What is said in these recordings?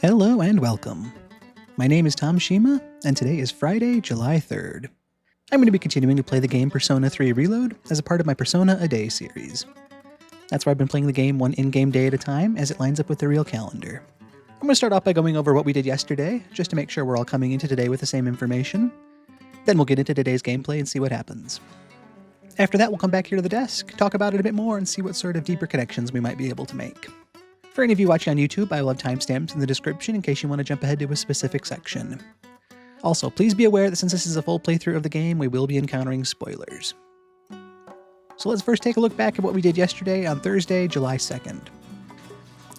Hello and welcome. My name is Tom Shima, and today is Friday, July 3rd. I'm going to be continuing to play the game Persona 3 Reload as a part of my Persona a Day series. That's where I've been playing the game one in-game day at a time as it lines up with the real calendar. I'm going to start off by going over what we did yesterday, just to make sure we're all coming into today with the same information. Then we'll get into today's gameplay and see what happens. After that, we'll come back here to the desk, talk about it a bit more, and see what sort of deeper connections we might be able to make. For any of you watching on YouTube, I will have timestamps in the description in case you want to jump ahead to a specific section. Also, please be aware that since this is a full playthrough of the game, we will be encountering spoilers. So let's first take a look back at what we did yesterday on Thursday, July 2nd.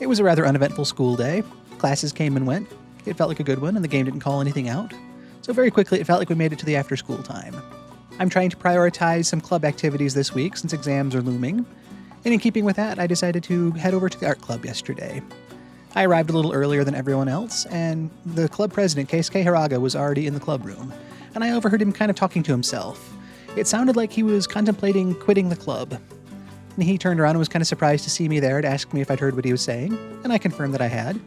It was a rather uneventful school day. Classes came and went. It felt like a good one, and the game didn't call anything out. So very quickly, it felt like we made it to the after-school time. I'm trying to prioritize some club activities this week since exams are looming. And in keeping with that, I decided to head over to the art club yesterday. I arrived a little earlier than everyone else, and the club president, Keisuke Hiraga, was already in the club room, and I overheard him kind of talking to himself. It sounded like he was contemplating quitting the club. And he turned around and was kind of surprised to see me there to ask me if I'd heard what he was saying, and I confirmed that I had.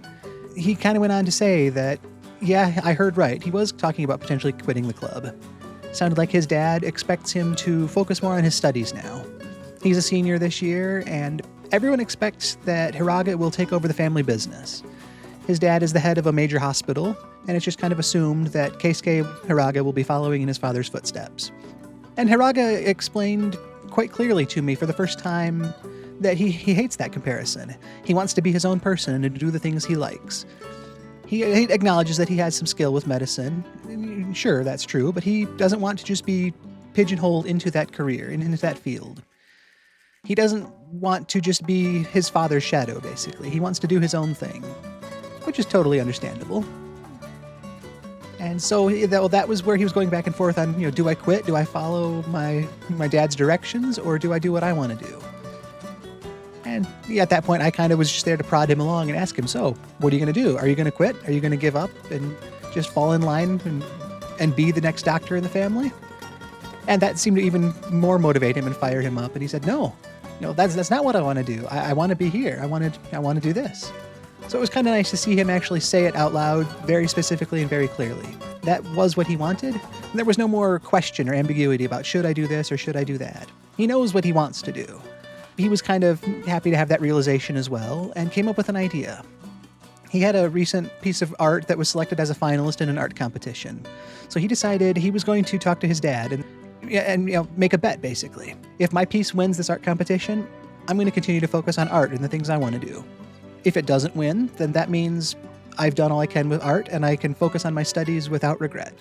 He kind of went on to say that, yeah, I heard right. He was talking about potentially quitting the club. Sounded like his dad expects him to focus more on his studies now. He's a senior this year, and everyone expects that Hiraga will take over the family business. His dad is the head of a major hospital, and it's just kind of assumed that Keisuke Hiraga will be following in his father's footsteps. And Hiraga explained quite clearly to me for the first time that he hates that comparison. He wants to be his own person and to do the things he likes. He acknowledges that he has some skill with medicine. Sure, that's true, but he doesn't want to just be pigeonholed into that career, into that field. He doesn't want to just be his father's shadow, basically. He wants to do his own thing, which is totally understandable. And so that was where he was going back and forth on, do I quit? Do I follow my dad's directions, or do I do what I want to do? And at that point, I kind of was just there to prod him along and ask him, so, what are you going to do? Are you going to quit? Are you going to give up and just fall in line and be the next doctor in the family? And that seemed to even more motivate him and fire him up. And he said, no, that's not what I want to do. I want to be here. I want to do this. So it was kind of nice to see him actually say it out loud very specifically and very clearly. That was what he wanted. And there was no more question or ambiguity about should I do this or should I do that. He knows what he wants to do. He was kind of happy to have that realization as well and came up with an idea. He had a recent piece of art that was selected as a finalist in an art competition. So he decided he was going to talk to his dad and make a bet, basically. If my piece wins this art competition, I'm going to continue to focus on art and the things I want to do. If it doesn't win, then that means I've done all I can with art and I can focus on my studies without regret.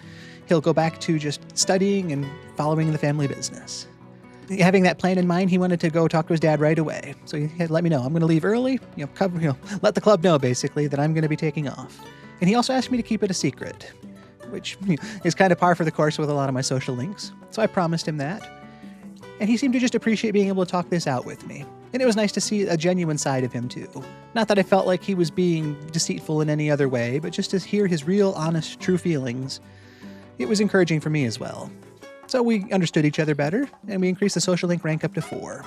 He'll go back to just studying and following the family business. Having that plan in mind, he wanted to go talk to his dad right away. So he had let me know, I'm going to leave early, let the club know, basically, that I'm going to be taking off. And he also asked me to keep it a secret, which is kind of par for the course with a lot of my social links. So I promised him that. And he seemed to just appreciate being able to talk this out with me. And it was nice to see a genuine side of him, too. Not that I felt like he was being deceitful in any other way, but just to hear his real, honest, true feelings. It was encouraging for me as well. So we understood each other better, and we increased the social link rank up to 4.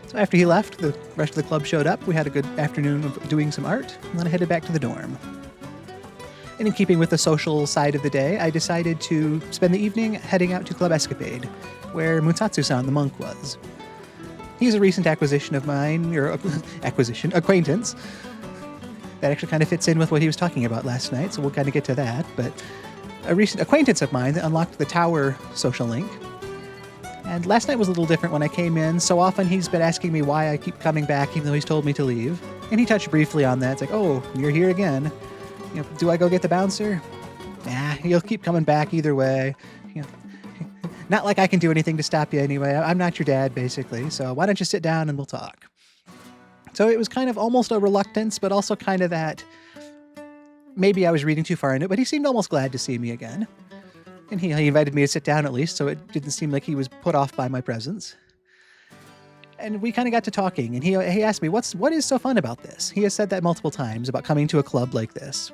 So after he left, the rest of the club showed up. We had a good afternoon of doing some art, and then I headed back to the dorm. And in keeping with the social side of the day, I decided to spend the evening heading out to Club Escapade, where Mutatsu-san, the monk, was. He's a recent acquisition of mine, or acquaintance. That actually kind of fits in with what he was talking about last night, so we'll kind of get to that. But a recent acquaintance of mine that unlocked the Tower social link. And last night was a little different when I came in. So often he's been asking me why I keep coming back, even though he's told me to leave. And he touched briefly on that. It's like, oh, you're here again. Do I go get the bouncer? Nah, he'll keep coming back either way. Not like I can do anything to stop you anyway. I'm not your dad, basically. So why don't you sit down and we'll talk? So it was kind of almost a reluctance, but also kind of that maybe I was reading too far into it, but he seemed almost glad to see me again. And he invited me to sit down at least, so it didn't seem like he was put off by my presence. And we kind of got to talking, and he asked me, what is so fun about this? He has said that multiple times about coming to a club like this.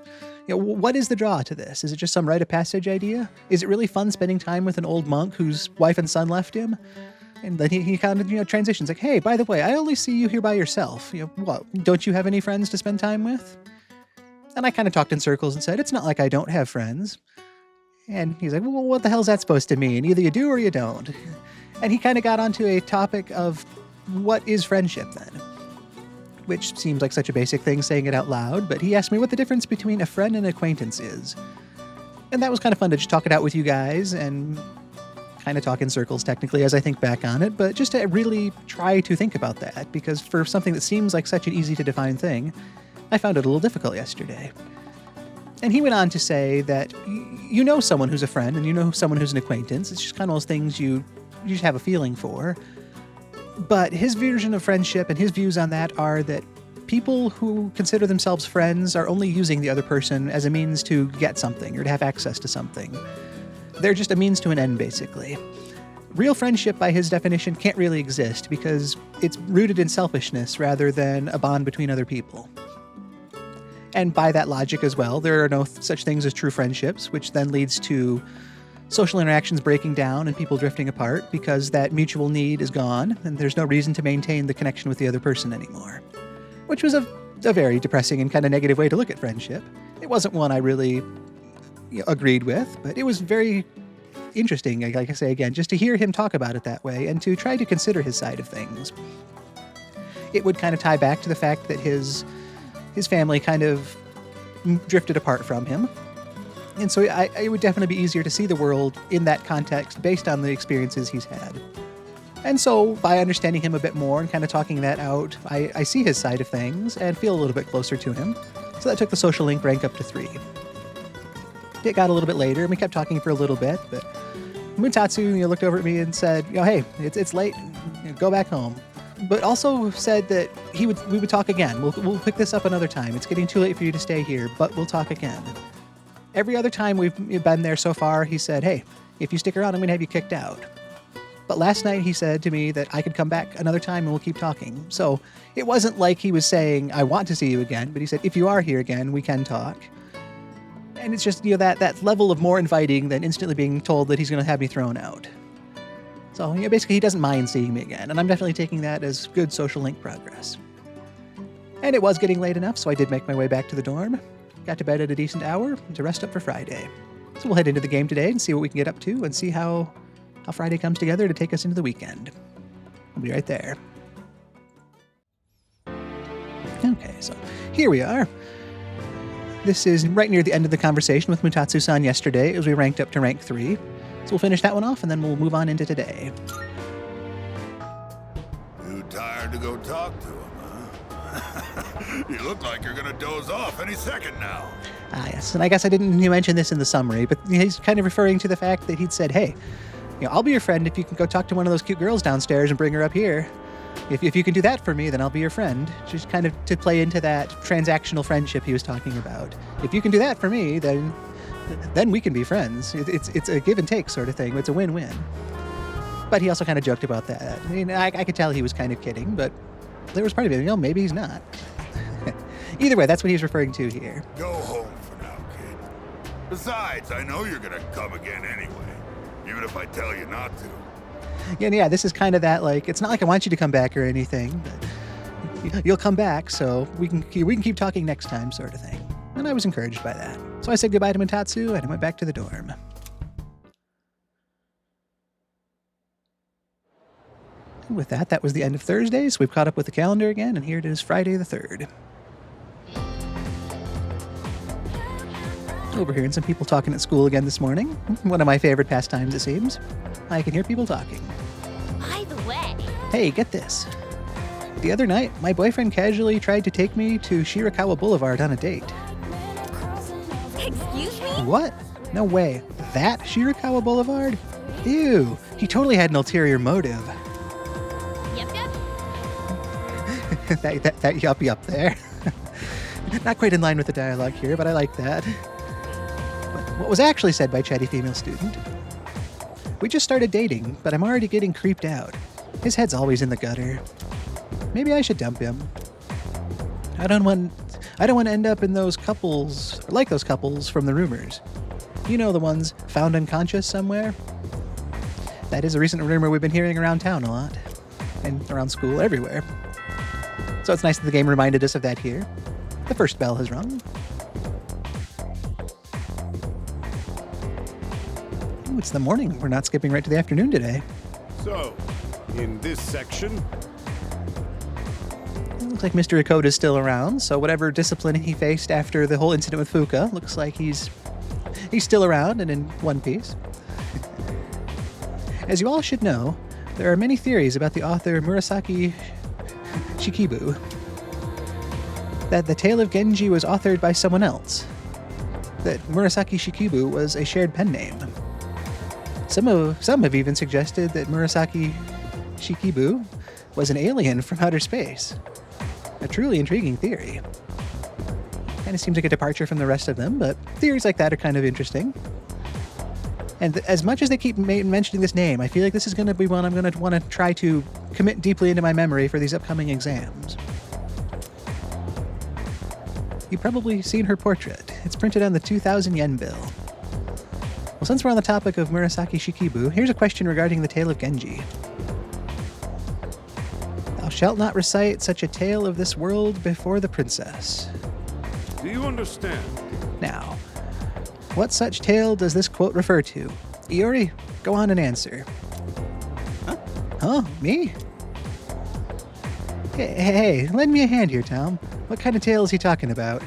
What is the draw to this? Is it just some rite of passage idea? Is it really fun spending time with an old monk whose wife and son left him? And then he kind of, transitions like, hey, by the way, I only see you here by yourself. What? Don't you have any friends to spend time with? And I kind of talked in circles and said, it's not like I don't have friends. And he's like, well, what the hell's that supposed to mean? Either you do or you don't. And he kind of got onto a topic of what is friendship then? Which seems like such a basic thing saying it out loud, but he asked me what the difference between a friend and an acquaintance is. And that was kind of fun to just talk it out with you guys and kind of talk in circles technically as I think back on it, but just to really try to think about that, because for something that seems like such an easy to define thing, I found it a little difficult yesterday. And he went on to say that you know someone who's a friend and you know someone who's an acquaintance. It's just kind of those things you just have a feeling for. But his version of friendship and his views on that are that people who consider themselves friends are only using the other person as a means to get something or to have access to something. They're just a means to an end, basically. Real friendship, by his definition, can't really exist because it's rooted in selfishness rather than a bond between other people. And by that logic as well, there are no such things as true friendships, which then leads to social interactions breaking down and people drifting apart because that mutual need is gone and there's no reason to maintain the connection with the other person anymore. Which was a very depressing and kind of negative way to look at friendship. It wasn't one I really agreed with, but it was very interesting, like I say again, just to hear him talk about it that way and to try to consider his side of things. It would kind of tie back to the fact that his family kind of drifted apart from him. And so it would definitely be easier to see the world in that context based on the experiences he's had. And so by understanding him a bit more and kind of talking that out, I see his side of things and feel a little bit closer to him. So that took the social link rank up to 3. It got a little bit later and we kept talking for a little bit, but Mutatsu looked over at me and said, hey, it's late, go back home. But also said that we would talk again. We'll pick this up another time. It's getting too late for you to stay here, but we'll talk again. Every other time we've been there so far, he said, hey, if you stick around, I'm going to have you kicked out. But last night he said to me that I could come back another time and we'll keep talking. So it wasn't like he was saying, I want to see you again, but he said, if you are here again, we can talk. And it's just, that level of more inviting than instantly being told that he's going to have me thrown out. So, basically he doesn't mind seeing me again, and I'm definitely taking that as good social link progress. And it was getting late enough, so I did make my way back to the dorm. Got to bed at a decent hour to rest up for Friday. So we'll head into the game today and see what we can get up to and see how Friday comes together to take us into the weekend. I'll be right there. Okay, so here we are. This is right near the end of the conversation with Mutatsu-san yesterday as we ranked up to rank 3. So we'll finish that one off and then we'll move on into today. Too tired to go talk to him, huh? You look like you're gonna doze off any second now. Ah, yes, and I guess I didn't mention this in the summary, but he's kind of referring to the fact that he'd said, hey, I'll be your friend if you can go talk to one of those cute girls downstairs and bring her up here. If you can do that for me, then I'll be your friend. Just kind of to play into that transactional friendship he was talking about. If you can do that for me, then we can be friends. It's a give and take sort of thing. It's a win-win. But he also kind of joked about that. I mean, I could tell he was kind of kidding, but there was part of it, maybe he's not. Either way, that's what he's referring to here. Go home for now, kid. Besides, I know you're gonna come again anyway, even if I tell you not to. Yeah, this is kind of that, it's not like I want you to come back or anything, but you'll come back, so we can keep talking next time sort of thing. And I was encouraged by that. So I said goodbye to Mutatsu and I went back to the dorm. And with that was the end of Thursday, so we've caught up with the calendar again, and here it is Friday the 3rd. Overhearing some people talking at school again this morning. One of my favorite pastimes, it seems. I can hear people talking. By the way... Hey, get this. The other night, my boyfriend casually tried to take me to Shirakawa Boulevard on a date. Excuse me? What? No way. That Shirakawa Boulevard? Ew. He totally had an ulterior motive. Yep. that yup there. Not quite in line with the dialogue here, but I like that. But what was actually said by chatty female student? We just started dating, but I'm already getting creeped out. His head's always in the gutter. Maybe I should dump him. I don't want to end up in those couples, or like those couples from the rumors. You know, the ones found unconscious somewhere? That is a recent rumor we've been hearing around town a lot. And around school, everywhere. So it's nice that the game reminded us of that here. The first bell has rung. Oh, it's the morning. We're not skipping right to the afternoon today. So, in this section, It looks like Mr. Ikota's still around, so whatever discipline he faced after the whole incident with Fuka, looks like he's still around and in one piece. As you all should know, there are many theories about the author Murasaki Shikibu. That the Tale of Genji was authored by someone else. That Murasaki Shikibu was a shared pen name. Some have even suggested that Murasaki Shikibu was an alien from outer space. A truly intriguing theory. Kind of seems like a departure from the rest of them, but theories like that are kind of interesting. And as much as they keep mentioning this name, I feel like this is going to be one I'm going to want to try to commit deeply into my memory for these upcoming exams. You've probably seen her portrait. It's printed on the 2,000 yen bill. Well, since we're on the topic of Murasaki Shikibu, here's a question regarding the Tale of Genji. Thou shalt not recite such a tale of this world before the princess. do you understand? Now, what such tale does this quote refer to? Iori, go on and answer. Huh? Huh? Me? Hey, lend me a hand here, Tom. What kind of tale is he talking about?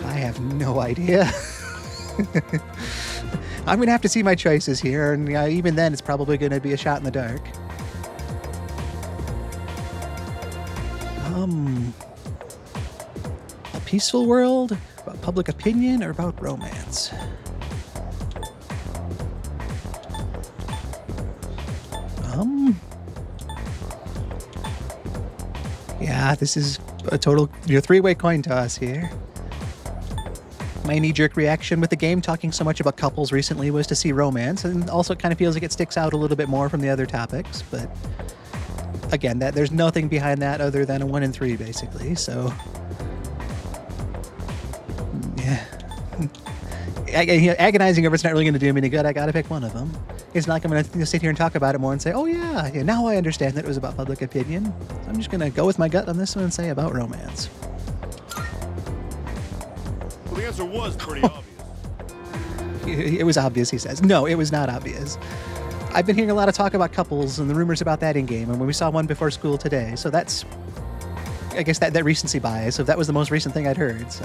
I have no idea. I'm going to have to see my choices here, and even then it's probably going to be a shot in the dark. A peaceful world? About public opinion or about romance? Yeah, this is a total three-way coin toss here. My knee-jerk reaction with the game talking so much about couples recently was to see romance, and also it kind of feels like it sticks out a little bit more from the other topics, but again, there's nothing behind that other than a 1 in 3, basically, so yeah. Agonizing over it's not really going to do me any good. I got to pick one of them. It's not like I'm going to sit here and talk about it more and say, oh yeah, now I understand that it was about public opinion. So I'm just going to go with my gut on this one and say about romance. Well, the answer was pretty obvious. It was obvious, he says. No, it was not obvious. I've been hearing a lot of talk about couples and the rumors about that in-game, and when we saw one before school today, so that's, I guess, that recency bias, so that was the most recent thing I'd heard, so.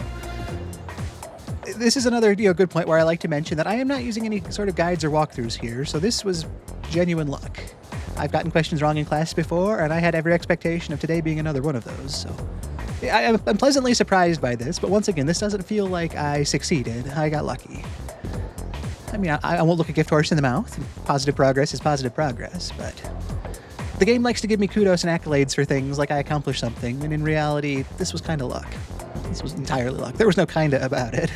This is another good point where I like to mention that I am not using any sort of guides or walkthroughs here, so this was genuine luck. I've gotten questions wrong in class before, and I had every expectation of today being another one of those, so. I'm pleasantly surprised by this, but once again, this doesn't feel like I succeeded. I got lucky. I mean, I won't look a gift horse in the mouth. Positive progress is positive progress, but the game likes to give me kudos and accolades for things like I accomplished something, and in reality, this was kind of luck. This was entirely luck. There was no kinda about it.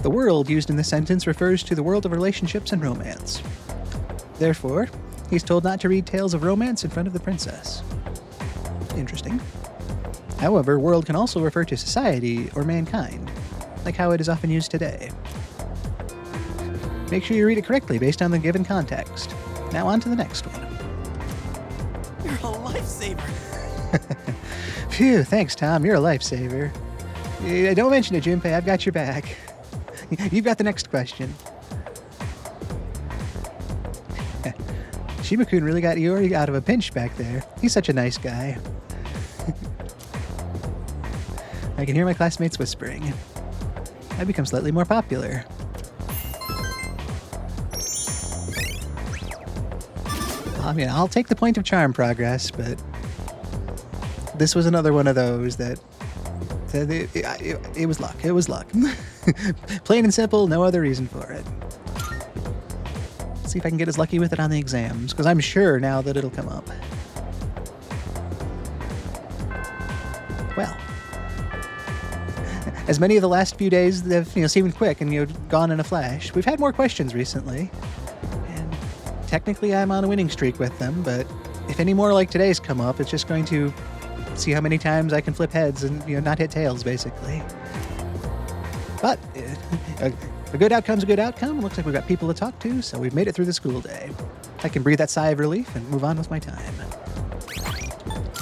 The world used in this sentence refers to the world of relationships and romance. Therefore, he's told not to read tales of romance in front of the princess. Interesting. However, world can also refer to society or mankind, like how it is often used today. Make sure you read it correctly based on the given context. Now on to the next one. You're a lifesaver. Phew, thanks, Tom. You're a lifesaver. Don't mention it, Junpei. I've got your back. You've got the next question. Shima-kun really got Iori out of a pinch back there. He's such a nice guy. I can hear my classmates whispering. I've become slightly more popular. I mean, I'll take the point of charm progress, but this was another one of those that it was luck. It was luck. Plain and simple, no other reason for it. See if I can get as lucky with it on the exams, because I'm sure now that it'll come up. Well, as many of the last few days have seemed quick and gone in a flash, we've had more questions recently, and technically I'm on a winning streak with them. But if any more like today's come up, it's just going to see how many times I can flip heads and not hit tails, basically. But a good outcome's a good outcome. It looks like we've got people to talk to, so we've made it through the school day. I can breathe that sigh of relief and move on with my time.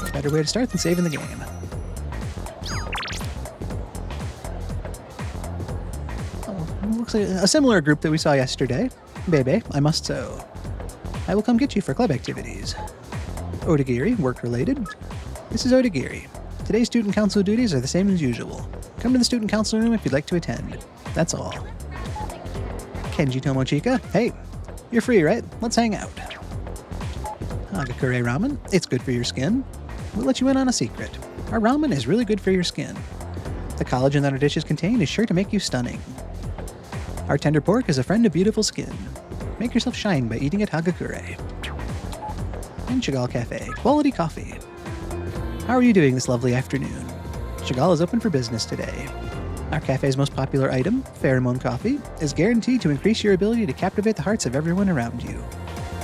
A better way to start than saving the game. looks like a similar group that we saw yesterday. Bebe, I must sew. I will come get you for club activities. Odagiri, work-related. This is Odagiri. Today's student council duties are the same as usual. Come to the student council room if you'd like to attend. That's all. Kenji Tomochika, hey, you're free, right? Let's hang out. Hagakure ramen, it's good for your skin. We'll let you in on a secret. Our ramen is really good for your skin. The collagen that our dishes contain is sure to make you stunning. Our tender pork is a friend of beautiful skin. Make yourself shine by eating at Hagakure. And Chagall Cafe, quality coffee. How are you doing this lovely afternoon? Chagall is open for business today. Our cafe's most popular item, pheromone coffee, is guaranteed to increase your ability to captivate the hearts of everyone around you.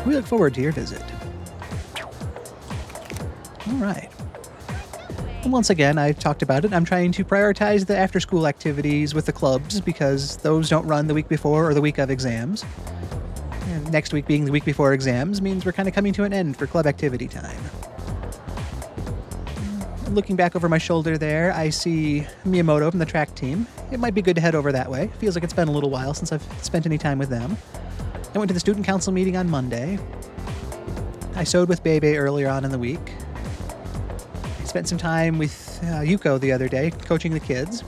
We look forward to your visit. All right. And once again, I've talked about it. I'm trying to prioritize the after-school activities with the clubs because those don't run the week before or the week of exams. And next week being the week before exams means we're kind of coming to an end for club activity time. Looking back over my shoulder there, I see Miyamoto from the track team. It might be good to head over that way. Feels like it's been a little while since I've spent any time with them. I went to the student council meeting on Monday. I sewed with Bebe earlier on in the week. I spent some time with Yuko the other day, coaching the kids.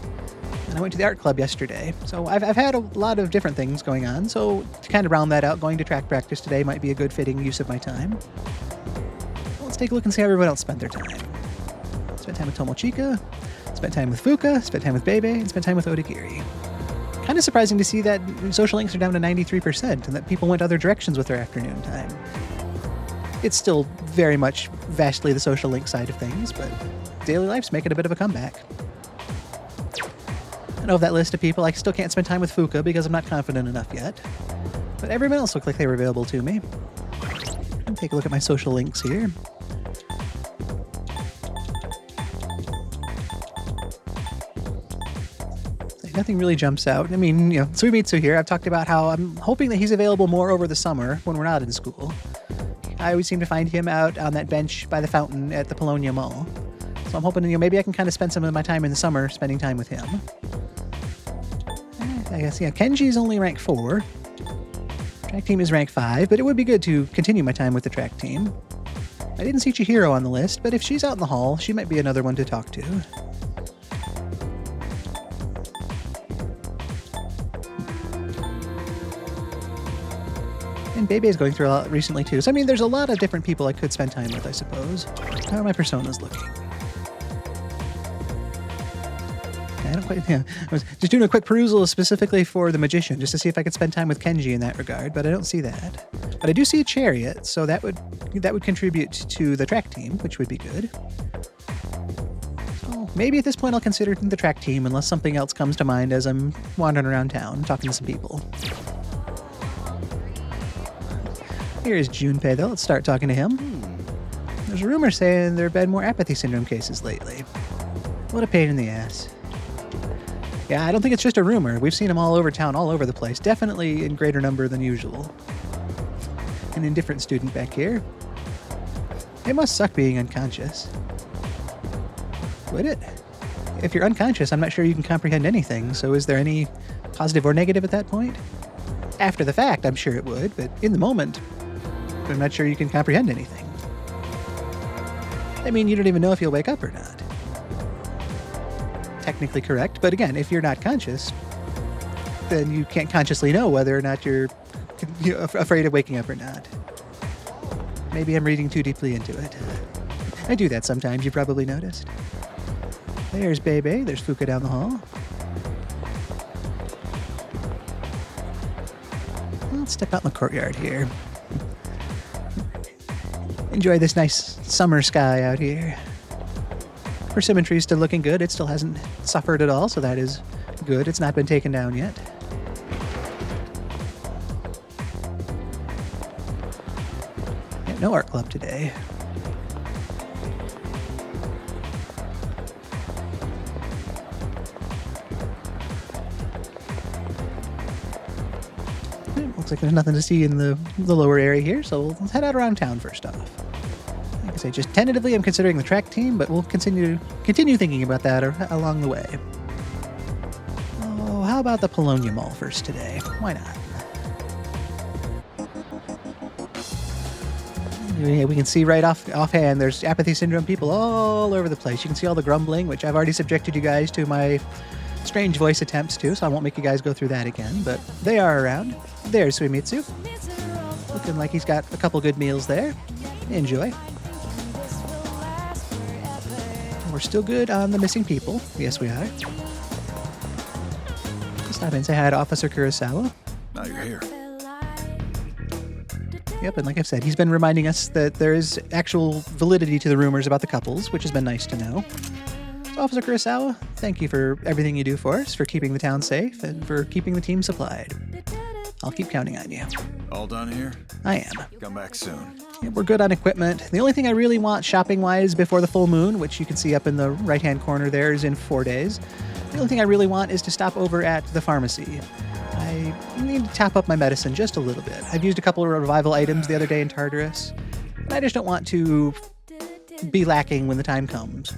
And I went to the art club yesterday. So I've had a lot of different things going on. So to kind of round that out, going to track practice today might be a good fitting use of my time. Well, let's take a look and see how everyone else spent their time. Spent time with Tomochika, spent time with Fuka, spent time with Bebe, and spent time with Odagiri. Kind of surprising to see that social links are down to 93% and that people went other directions with their afternoon time. It's still very much vastly the social link side of things, but daily life's making a bit of a comeback. And of that list of people, I still can't spend time with Fuka because I'm not confident enough yet. But everyone else looked like they were available to me. Take a look at my social links here. Nothing really jumps out. I mean, Suimitsu here, I've talked about how I'm hoping that he's available more over the summer when we're not in school. I always seem to find him out on that bench by the fountain at the Polonia Mall. So I'm hoping, maybe I can kind of spend some of my time in the summer spending time with him. I guess, Kenji's only rank 4. Track team is rank 5, but it would be good to continue my time with the track team. I didn't see Chihiro on the list, but if she's out in the hall, she might be another one to talk to. And Bebe is going through a lot recently too. So, there's a lot of different people I could spend time with, I suppose. How are my personas looking? I don't quite, I was just doing a quick perusal specifically for the Magician, just to see if I could spend time with Kenji in that regard, but I don't see that. But I do see a Chariot, so that would contribute to the track team, which would be good. So maybe at this point I'll consider the track team, unless something else comes to mind as I'm wandering around town, talking to some people. Here is Junpei, though. Let's start talking to him. There's a rumor saying there have been more apathy syndrome cases lately. What a pain in the ass. Yeah, I don't think it's just a rumor. We've seen them all over town, all over the place. Definitely in greater number than usual. An indifferent student back here. It must suck being unconscious. Would it? If you're unconscious, I'm not sure you can comprehend anything, so is there any positive or negative at that point? After the fact, I'm sure it would, but in the moment, I'm not sure you can comprehend anything. You don't even know if you'll wake up or not. Technically correct, but again, if you're not conscious, then you can't consciously know whether or not you're afraid of waking up or not. Maybe I'm reading too deeply into it. I do that sometimes, you probably noticed. There's Bebe, there's Fuka down the hall. Let's step out in the courtyard here. Enjoy this nice summer sky out here. Persimmon is still looking good. It still hasn't suffered at all, so that is good. It's not been taken down yet. Yeah, no art club today. Looks like there's nothing to see in the lower area here, so let's head out around town first off. Like I say, just tentatively I'm considering the track team, but we'll continue thinking about that along the way. Oh, how about the Polonia Mall first today? Why not? Yeah, we can see right offhand there's apathy syndrome people all over the place. You can see all the grumbling, which I've already subjected you guys to my strange voice attempts to, so I won't make you guys go through that again, but they are around. There's Suimitsu. Looking like he's got a couple good meals there. Enjoy. We're still good on the missing people. Yes, we are. Stop and say hi to Officer Kurosawa. Now you're here. Yep, and like I've said, he's been reminding us that there is actual validity to the rumors about the couples, which has been nice to know. So, Officer Kurosawa, thank you for everything you do for us, for keeping the town safe, and for keeping the team supplied. I'll keep counting on you. All done here? I am. Come back soon. Yeah, we're good on equipment. The only thing I really want shopping-wise before the full moon, which you can see up in the right-hand corner there, is in 4 days. The only thing I really want is to stop over at the pharmacy. I need to top up my medicine just a little bit. I've used a couple of revival items the other day in Tartarus, and I just don't want to be lacking when the time comes.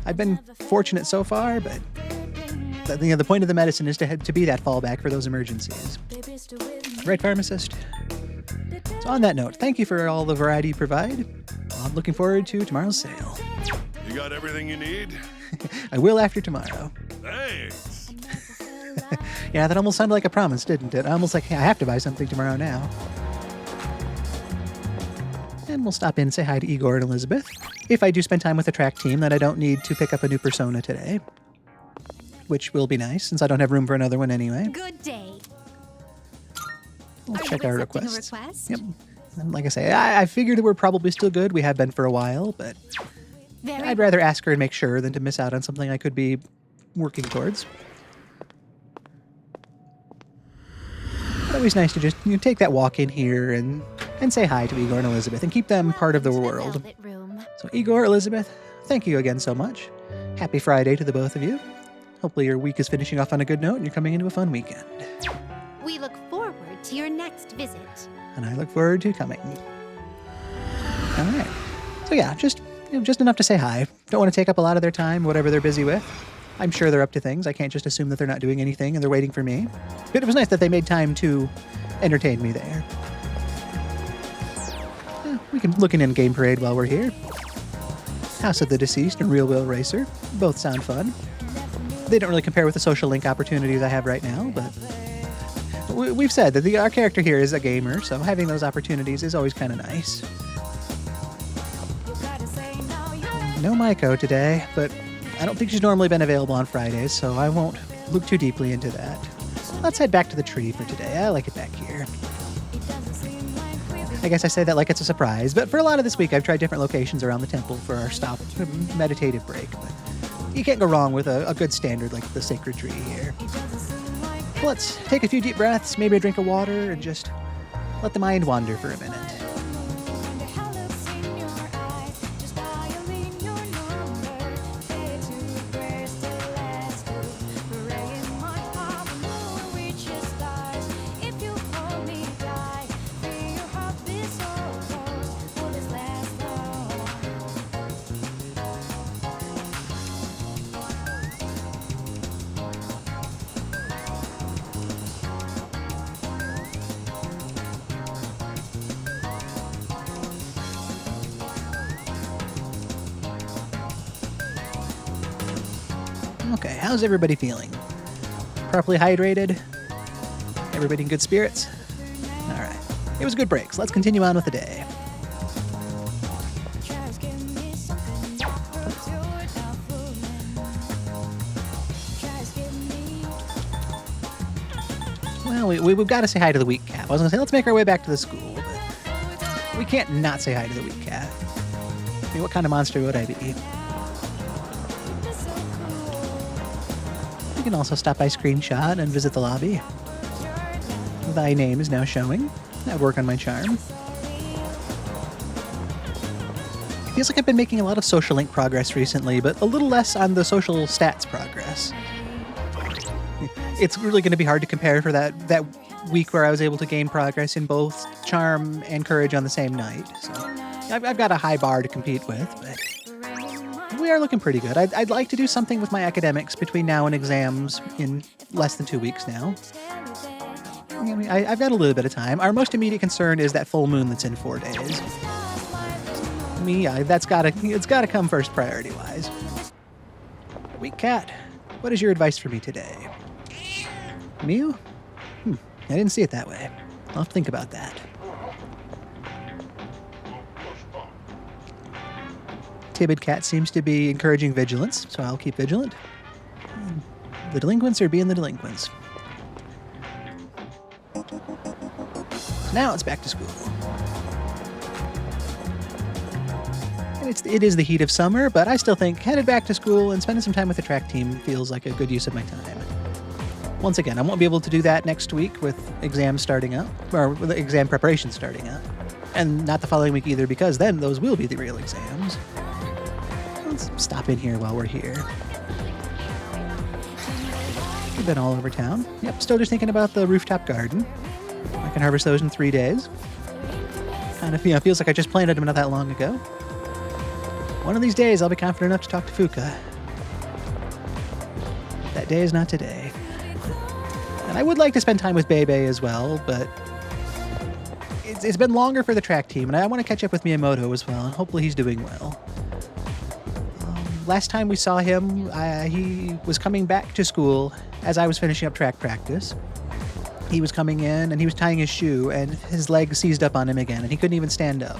I've been fortunate so far, but the point of the medicine is to be that fallback for those emergencies. Right, pharmacist? So on that note, thank you for all the variety you provide. I'm looking forward to tomorrow's sale. You got everything you need? I will after tomorrow. Thanks. Yeah, that almost sounded like a promise, didn't it? Almost like, hey, I have to buy something tomorrow now. And we'll stop in and say hi to Igor and Elizabeth. If I do spend time with the track team, then I don't need to pick up a new persona today. Which will be nice, since I don't have room for another one anyway. Good day. We'll Are check you our accepting a requests. request? Yep. And like I say, I figured that we're probably still good. We have been for a while, but Very I'd rather ask her and make sure than to miss out on something I could be working towards. It's always nice to just take that walk in here and say hi to Igor and Elizabeth and keep them part of the world. Velvet room. So Igor, Elizabeth, thank you again so much. Happy Friday to the both of you. Hopefully your week is finishing off on a good note and you're coming into a fun weekend. We look forward to your next visit. And I look forward to coming. All right. So yeah, just enough to say hi. Don't want to take up a lot of their time, whatever they're busy with. I'm sure they're up to things. I can't just assume that they're not doing anything and they're waiting for me. But it was nice that they made time to entertain me there. Yeah, we can look in Game Parade while we're here. House of the Deceased and Real Wheel Racer. Both sound fun. They don't really compare with the social link opportunities I have right now, but we've said that our character here is a gamer, so having those opportunities is always kind of nice. No Maiko today, but I don't think she's normally been available on Fridays, so I won't look too deeply into that. Let's head back to the tree for today. I like it back here. I guess I say that like it's a surprise, but for a lot of this week I've tried different locations around the temple for our stop meditative break. But you can't go wrong with a good standard like the sacred tree here. Let's take a few deep breaths, maybe a drink of water, and just let the mind wander for a minute. Okay, how's everybody feeling? Properly hydrated? Everybody in good spirits? Alright. It was a good break, so let's continue on with the day. Well, we've got to say hi to the weak cat. I was going to say, let's make our way back to the school, but we can't not say hi to the weak cat. I mean, what kind of monster would I be? You can also stop by Screenshot and visit the lobby. Thy name is now showing. I work on my charm. It feels like I've been making a lot of social link progress recently, but a little less on the social stats progress. It's really going to be hard to compare for that week where I was able to gain progress in both charm and courage on the same night. So I've got a high bar to compete with, but we are looking pretty good. I'd like to do something with my academics between now and exams in less than 2 weeks now. I mean, I've got a little bit of time. Our most immediate concern is that full moon that's in 4 days. It's gotta come first priority-wise. Weak cat, what is your advice for me today? Mew? I didn't see it that way. I'll have to think about that. Timid cat seems to be encouraging vigilance, so I'll keep vigilant. The delinquents are being the delinquents. Now it's back to school. And it is the heat of summer, but I still think headed back to school and spending some time with the track team feels like a good use of my time. Once again, I won't be able to do that next week with exams starting up, or with the exam preparation starting up. And not the following week either, because then those will be the real exams. Let's stop in here while we're here. We've been all over town. Yep, still just thinking about the rooftop garden. I can harvest those in 3 days. Kind of, feels like I just planted them not that long ago. One of these days, I'll be confident enough to talk to Fuka. That day is not today. And I would like to spend time with Bebe as well, but it's been longer for the track team, and I want to catch up with Miyamoto as well, and hopefully he's doing well. Last time we saw him, he was coming back to school as I was finishing up track practice. He was coming in, and he was tying his shoe, and his leg seized up on him again, and he couldn't even stand up.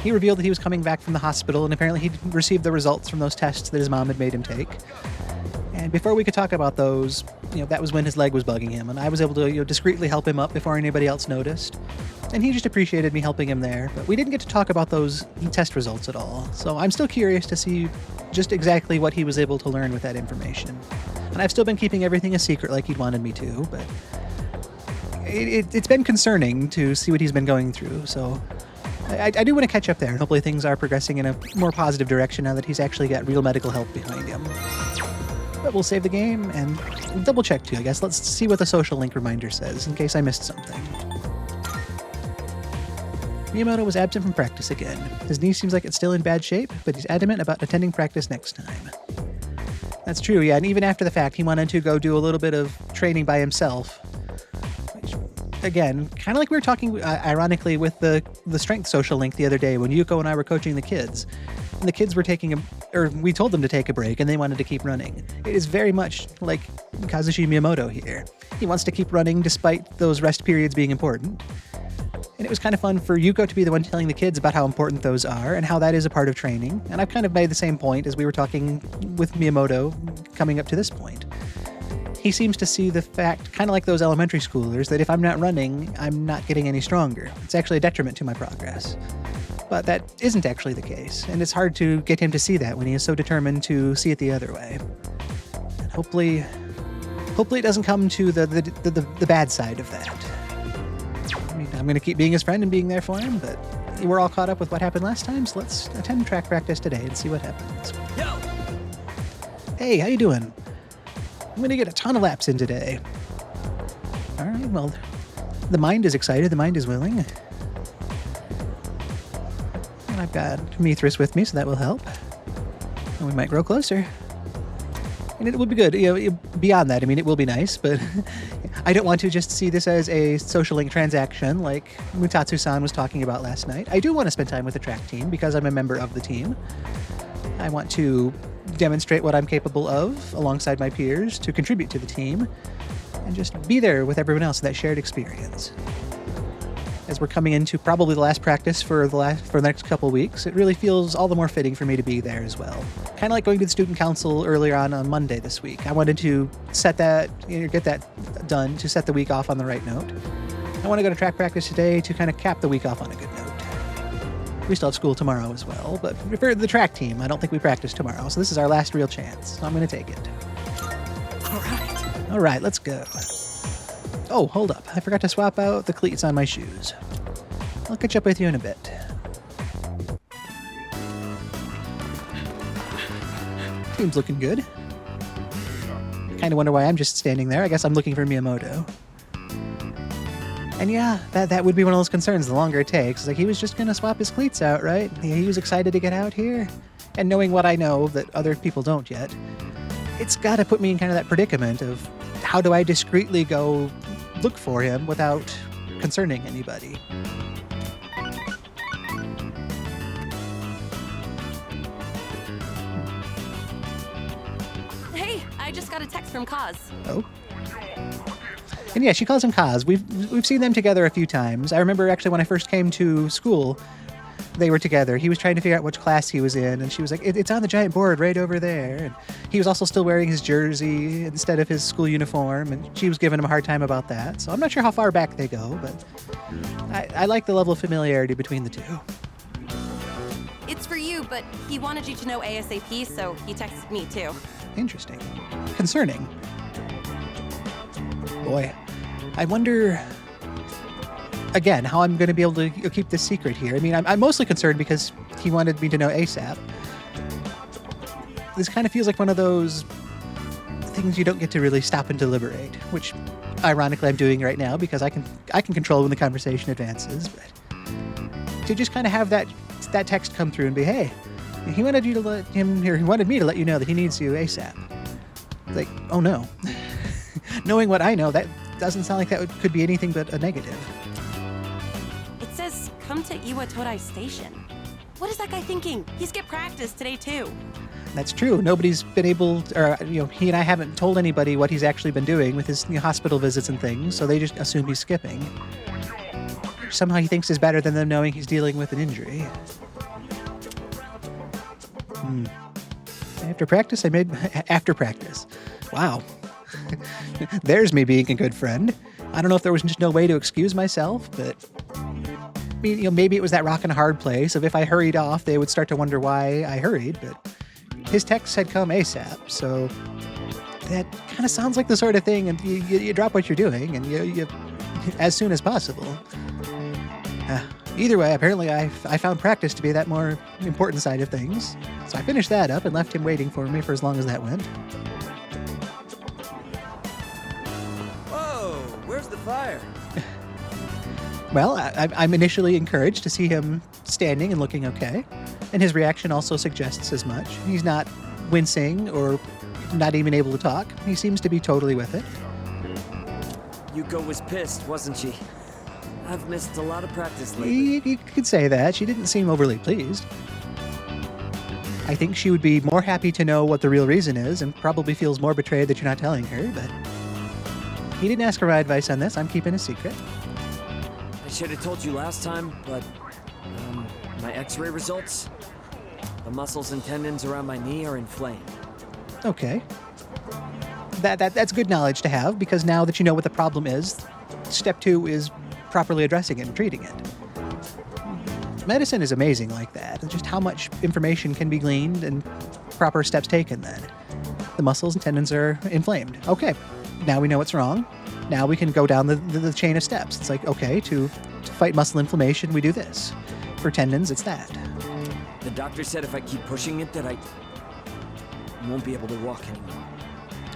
He revealed that he was coming back from the hospital, and apparently he'd received the results from those tests that his mom had made him take. And before we could talk about those, that was when his leg was bugging him, and I was able to discreetly help him up before anybody else noticed. And he just appreciated me helping him there, but we didn't get to talk about those test results at all. So I'm still curious to see just exactly what he was able to learn with that information. And I've still been keeping everything a secret like he'd wanted me to, but it's been concerning to see what he's been going through, so I do want to catch up there, and hopefully things are progressing in a more positive direction now that he's actually got real medical help behind him. But we'll save the game and double check too, I guess. Let's see what the social link reminder says in case I missed something. Miyamoto was absent from practice again. His knee seems like it's still in bad shape, but he's adamant about attending practice next time. That's true, yeah, and even after the fact, he wanted to go do a little bit of training by himself. Which, again, kind of like we were talking, ironically, with the strength social link the other day when Yuko and I were coaching the kids. And the kids were we told them to take a break, and they wanted to keep running. It is very much like Kazushi Miyamoto here. He wants to keep running despite those rest periods being important. And it was kind of fun for Yuko to be the one telling the kids about how important those are and how that is a part of training. And I've kind of made the same point as we were talking with Miyamoto coming up to this point. He seems to see the fact, kind of like those elementary schoolers, that if I'm not running, I'm not getting any stronger. It's actually a detriment to my progress. But that isn't actually the case, and it's hard to get him to see that when he is so determined to see it the other way. And hopefully it doesn't come to the bad side of that. I mean, I'm going to keep being his friend and being there for him, but we're all caught up with what happened last time, so let's attend track practice today and see what happens. Yo! Hey, how you doing? I'm going to get a ton of laps in today. All right, well, the mind is excited, the mind is willing. And I've got Mithras with me, so that will help. And we might grow closer. And it will be good. Beyond that, I mean, it will be nice, but I don't want to just see this as a social link transaction like Mutatsu-san was talking about last night. I do want to spend time with the track team because I'm a member of the team. I want to demonstrate what I'm capable of alongside my peers to contribute to the team and just be there with everyone else in that shared experience. As we're coming into probably the last practice for the next couple weeks, it really feels all the more fitting for me to be there as well. Kind of like going to the student council earlier on Monday this week. I wanted to set that, get that done to set the week off on the right note. I want to go to track practice today to kind of cap the week off on a good note. We still have school tomorrow as well, but for the track team, I don't think we practice tomorrow, so this is our last real chance, so I'm going to take it. All right, let's go. Oh, hold up. I forgot to swap out the cleats on my shoes. I'll catch up with you in a bit. Team's looking good. Kind of wonder why I'm just standing there. I guess I'm looking for Miyamoto. And yeah, that would be one of those concerns the longer it takes. Like, he was just going to swap his cleats out, right? He was excited to get out here. And knowing what I know that other people don't yet, it's got to put me in kind of that predicament of how do I discreetly go look for him without concerning anybody. Hey, I just got a text from Kaz. Oh. And yeah, she calls him Kaz. We've seen them together a few times. I remember actually when I first came to school, they were together. He was trying to figure out which class he was in, and she was like, it's on the giant board right over there. And he was also still wearing his jersey instead of his school uniform, and she was giving him a hard time about that. So I'm not sure how far back they go, but I like the level of familiarity between the two. It's for you, but he wanted you to know ASAP, so he texted me too. Interesting. Concerning. Boy, I wonder, again, how I'm going to be able to keep this secret here. I mean, I'm mostly concerned because he wanted me to know ASAP. This kind of feels like one of those things you don't get to really stop and deliberate, which ironically I'm doing right now because I can control when the conversation advances. But to just kind of have that text come through and be, hey, he wanted me to let you know that he needs you ASAP. Like, oh no. Knowing what I know, that doesn't sound like that could be anything but a negative. It says, come to Iwatodai Station. What is that guy thinking? He skipped practice today too. That's true. Nobody's been able to, or, he and I haven't told anybody what he's actually been doing with his hospital visits and things, so they just assume he's skipping. Somehow he thinks is better than them knowing he's dealing with an injury. After practice. Wow. There's me being a good friend. I don't know if there was just no way to excuse myself, but maybe it was that rock and a hard place of if I hurried off, they would start to wonder why I hurried, but his text had come ASAP, so that kind of sounds like the sort of thing, and you drop what you're doing, and you as soon as possible. Either way, apparently I found practice to be that more important side of things, so I finished that up and left him waiting for me for as long as that went. Whoa, where's the fire? Well, I'm initially encouraged to see him standing and looking okay, and his reaction also suggests as much. He's not wincing or not even able to talk. He seems to be totally with it. Yuko was pissed, wasn't she? I've missed a lot of practice lately. You could say that. She didn't seem overly pleased. I think she would be more happy to know what the real reason is and probably feels more betrayed that you're not telling her, but he didn't ask for my advice on this. I'm keeping a secret. I should have told you last time, but my x-ray results, the muscles and tendons around my knee are inflamed. Okay. That's good knowledge to have, because now that you know what the problem is, step 2 is properly addressing it and treating it. Medicine is amazing like that, and just how much information can be gleaned and proper steps taken then. The muscles and tendons are inflamed. Okay, now we know what's wrong. Now we can go down the chain of steps. It's like, okay, to fight muscle inflammation, we do this. For tendons, it's that. The doctor said if I keep pushing it that I won't be able to walk anymore.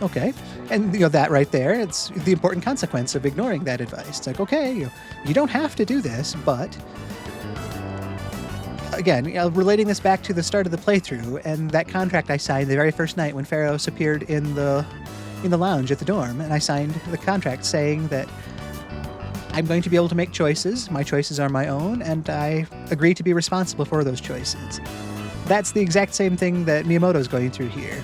Okay, and that right there, it's the important consequence of ignoring that advice. It's like, okay, you don't have to do this, but again, relating this back to the start of the playthrough and that contract I signed the very first night when Pharos appeared in the lounge at the dorm, and I signed the contract saying that I'm going to be able to make choices. My choices are my own, and I agree to be responsible for those choices. That's the exact same thing that Miyamoto's going through here.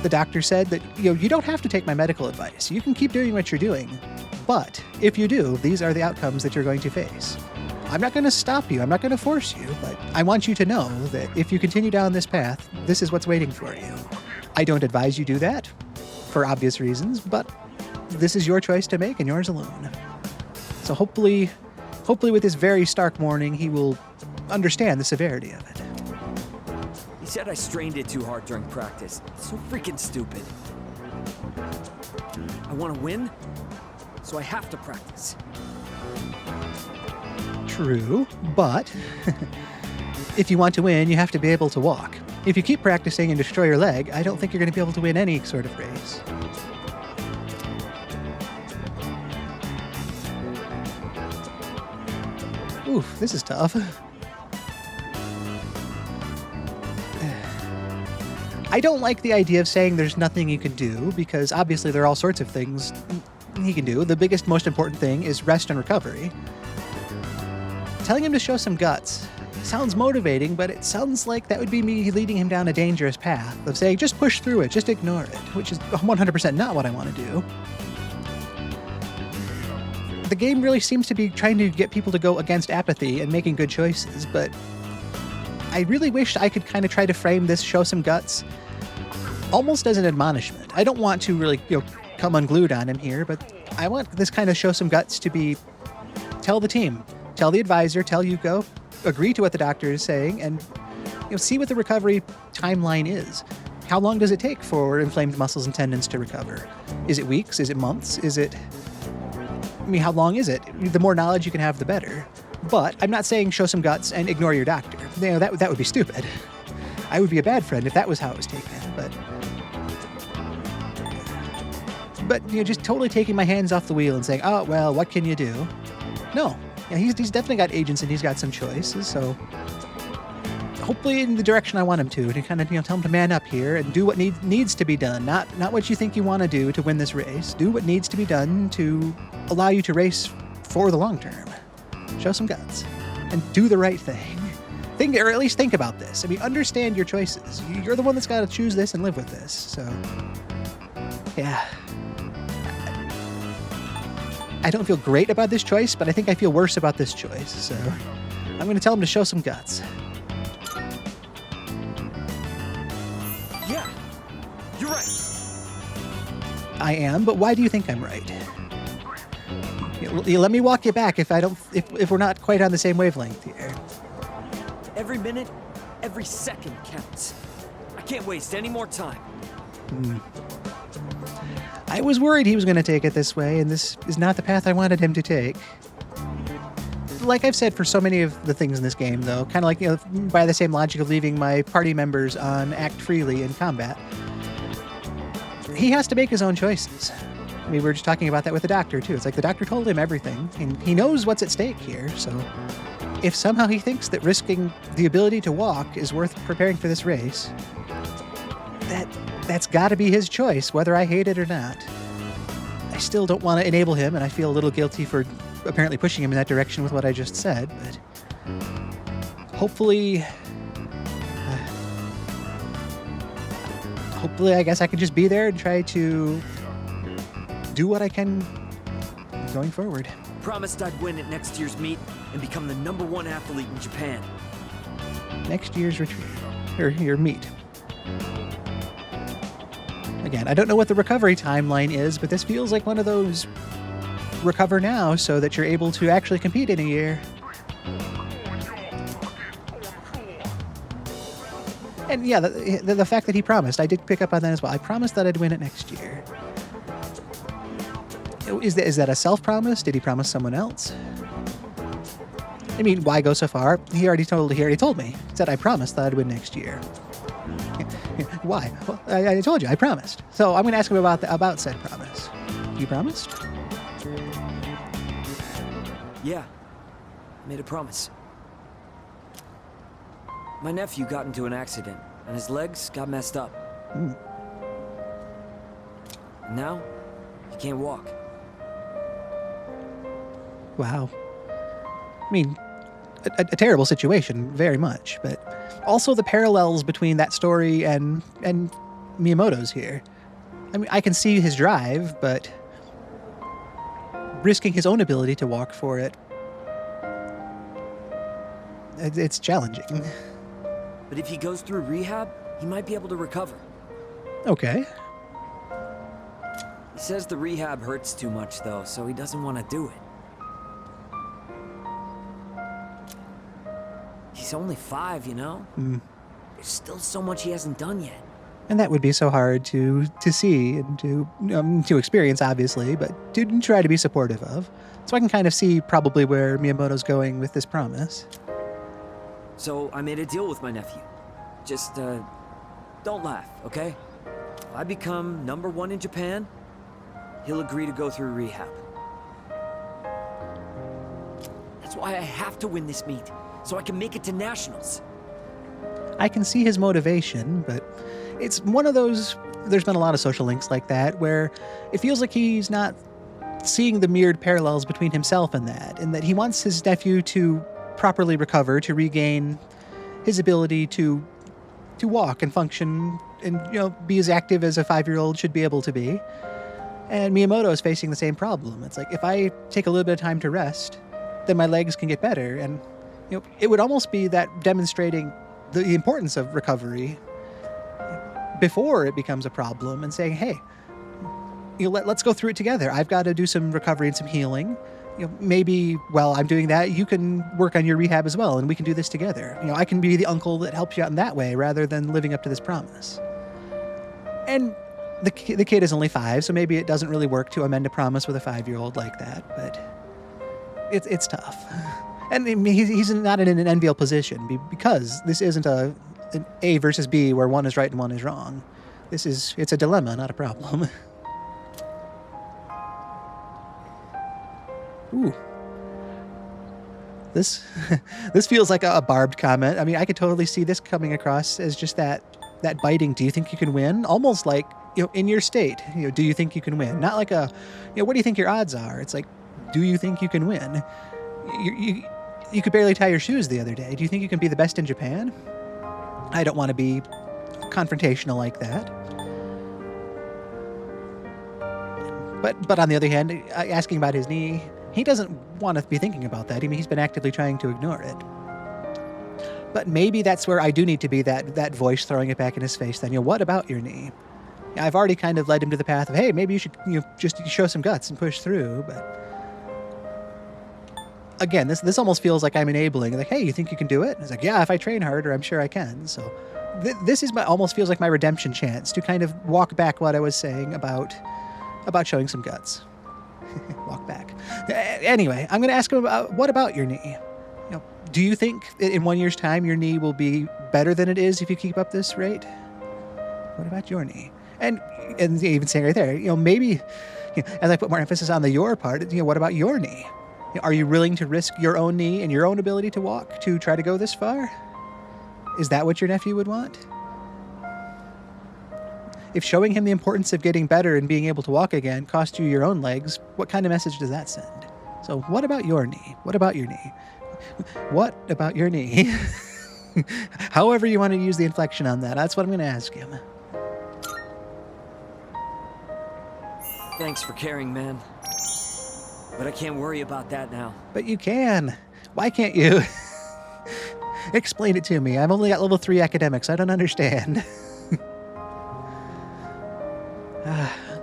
The doctor said that you don't have to take my medical advice. You can keep doing what you're doing. But if you do, these are the outcomes that you're going to face. I'm not going to stop you. I'm not going to force you. But I want you to know that if you continue down this path, this is what's waiting for you. I don't advise you do that for obvious reasons, but this is your choice to make and yours alone. So hopefully with this very stark warning, he will understand the severity of it. He said I strained it too hard during practice. It's so freaking stupid. I want to win, so I have to practice. True, but if you want to win, you have to be able to walk. If you keep practicing and destroy your leg, I don't think you're going to be able to win any sort of race. Oof, this is tough. I don't like the idea of saying there's nothing you can do, because obviously there are all sorts of things he can do. The biggest, most important thing is rest and recovery. Telling him to show some guts sounds motivating, but it sounds like that would be me leading him down a dangerous path of saying, just push through it, just ignore it, which is 100% not what I want to do. The game really seems to be trying to get people to go against apathy and making good choices, but I really wish I could kind of try to frame this show some guts almost as an admonishment. I don't want to really, come unglued on him here, but I want this kind of show some guts to be, tell the team, tell the advisor, tell Yuko, agree to what the doctor is saying, and see what the recovery timeline is. How long does it take for inflamed muscles and tendons to recover? Is it weeks? Is it months? How long is it? The more knowledge you can have, the better. But I'm not saying show some guts and ignore your doctor. That would be stupid. I would be a bad friend if that was how it was taken. But just totally taking my hands off the wheel and saying, oh, well, what can you do? No. He's definitely got agents and he's got some choices, so hopefully in the direction I want him to kind of, tell him to man up here and do what needs to be done, not what you think you want to do to win this race. Do what needs to be done to allow you to race for the long term. Show some guts and do the right thing. Or at least think about this. Understand your choices. You're the one that's got to choose this and live with this. So, yeah. I don't feel great about this choice, but I think I feel worse about this choice. So, I'm going to tell him to show some guts. Yeah, you're right. I am, but why do you think I'm right? Let me walk you back if we're not quite on the same wavelength here. Every minute, every second counts. I can't waste any more time. I was worried he was going to take it this way, and this is not the path I wanted him to take. Like I've said for so many of the things in this game, though, kind of like, by the same logic of leaving my party members on act freely in combat, he has to make his own choices. We were just talking about that with the doctor, too. It's like the doctor told him everything, and he knows what's at stake here, so if somehow he thinks that risking the ability to walk is worth preparing for this race, that's got to be his choice, whether I hate it or not. I still don't want to enable him, and I feel a little guilty for apparently pushing him in that direction with what I just said, but hopefully I guess I can just be there and try to do what I can going forward. Promised I'd win at next year's meet and become the #1 athlete in Japan. Next year's retreat, or your meet. Again, I don't know what the recovery timeline is, but this feels like one of those recover now so that you're able to actually compete in a year. And yeah, the fact that he promised, I did pick up on that as well. I promised that I'd win it next year. Is that a self-promise? Did he promise someone else? Why go so far? He already told me. He said I promised that I'd win next year. Why? Well, I told you, I promised. So I'm going to ask him about said promise. You promised? Yeah, made a promise. My nephew got into an accident, and his legs got messed up. Now, he can't walk. Wow. A terrible situation, very much, but also the parallels between that story and Miyamoto's here. I can see his drive, but risking his own ability to walk for it, it's challenging. But if he goes through rehab, he might be able to recover. Okay. He says the rehab hurts too much, though, so he doesn't want to do it. He's only 5, There's still so much he hasn't done yet. And that would be so hard to see and to experience, obviously, but to try to be supportive of. So I can kind of see probably where Miyamoto's going with this promise. So I made a deal with my nephew. Just, don't laugh, okay? If I become #1 in Japan, he'll agree to go through rehab. That's why I have to win this meet, so I can make it to nationals. I can see his motivation, but It's one of those, there's been a lot of social links like that where it feels like he's not seeing the mirrored parallels between himself and that he wants his nephew to properly recover, to regain his ability to walk and function and, be as active as a 5-year-old should be able to be. And Miyamoto is facing the same problem. It's like, if I take a little bit of time to rest, then my legs can get better. And, it would almost be that demonstrating the importance of recovery before it becomes a problem and saying, hey, let's go through it together. I've got to do some recovery and some healing. Maybe while I'm doing that, you can work on your rehab as well, and we can do this together. I can be the uncle that helps you out in that way rather than living up to this promise. And the kid is only 5, so maybe it doesn't really work to amend a promise with a 5-year-old like that, but it's tough. And he's not in an enviable position because this isn't an A versus B where one is right and one is wrong. It's a dilemma, not a problem. Ooh. This feels like a barbed comment. I mean, I could totally see this coming across as just that biting, do you think you can win? Almost like, in your state, do you think you can win? Not like what do you think your odds are? It's like, do you think you can win? You could barely tie your shoes the other day. Do you think you can be the best in Japan? I don't want to be confrontational like that. But on the other hand, asking about his knee, he doesn't want to be thinking about that. I mean, he's been actively trying to ignore it. But maybe that's where I do need to be that voice throwing it back in his face then. What about your knee? I've already kind of led him to the path of, hey, maybe you should just show some guts and push through. But again, this almost feels like I'm enabling. Like, hey, you think you can do it? And it's like, yeah, if I train harder, I'm sure I can. So this is almost feels like my redemption chance to kind of walk back what I was saying about showing some guts. Walk back. Anyway, I'm going to ask him what about your knee? Do you think in 1 year's time your knee will be better than it is if you keep up this rate? What about your knee? And even saying right there, maybe as I put more emphasis on the your part, what about your knee? Are you willing to risk your own knee and your own ability to walk to try to go this far? Is that what your nephew would want? If showing him the importance of getting better and being able to walk again cost you your own legs, what kind of message does that send? So what about your knee? What about your knee? What about your knee? However you want to use the inflection on that, that's what I'm going to ask him. Thanks for caring, man. But I can't worry about that now. But you can. Why can't you? Explain it to me. I've only got level 3 academics. I don't understand.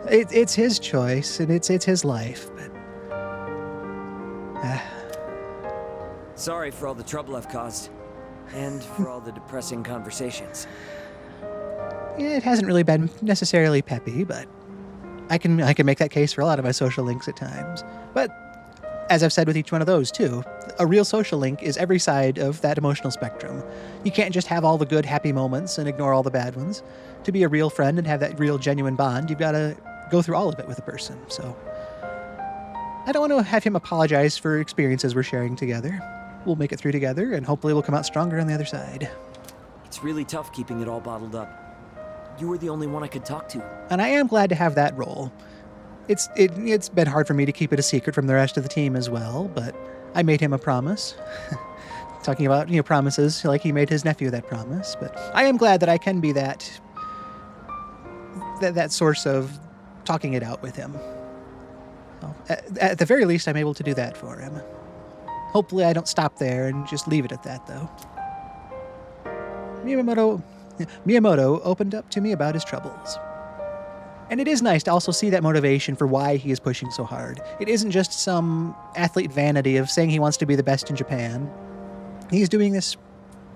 It's his choice, and it's his life, but... Sorry for all the trouble I've caused. And for all the depressing conversations. It hasn't really been necessarily peppy, but I can make that case for a lot of my social links at times. But as I've said with each one of those too, a real social link is every side of that emotional spectrum. You can't just have all the good, happy moments and ignore all the bad ones. To be a real friend and have that real, genuine bond, you've got to go through all of it with a person. So I don't want to have him apologize for experiences we're sharing together. We'll make it through together, and hopefully we'll come out stronger on the other side. It's really tough keeping it all bottled up. You were the only one I could talk to. And I am glad to have that role. It's been hard for me to keep it a secret from the rest of the team as well, but I made him a promise. Talking about, promises, like he made his nephew that promise. But I am glad that I can be that source of talking it out with him. So, at the very least, I'm able to do that for him. Hopefully I don't stop there and just leave it at that, though. Miyamoto opened up to me about his troubles. And it is nice to also see that motivation for why he is pushing so hard. It isn't just some athlete vanity of saying he wants to be the best in Japan. He's doing this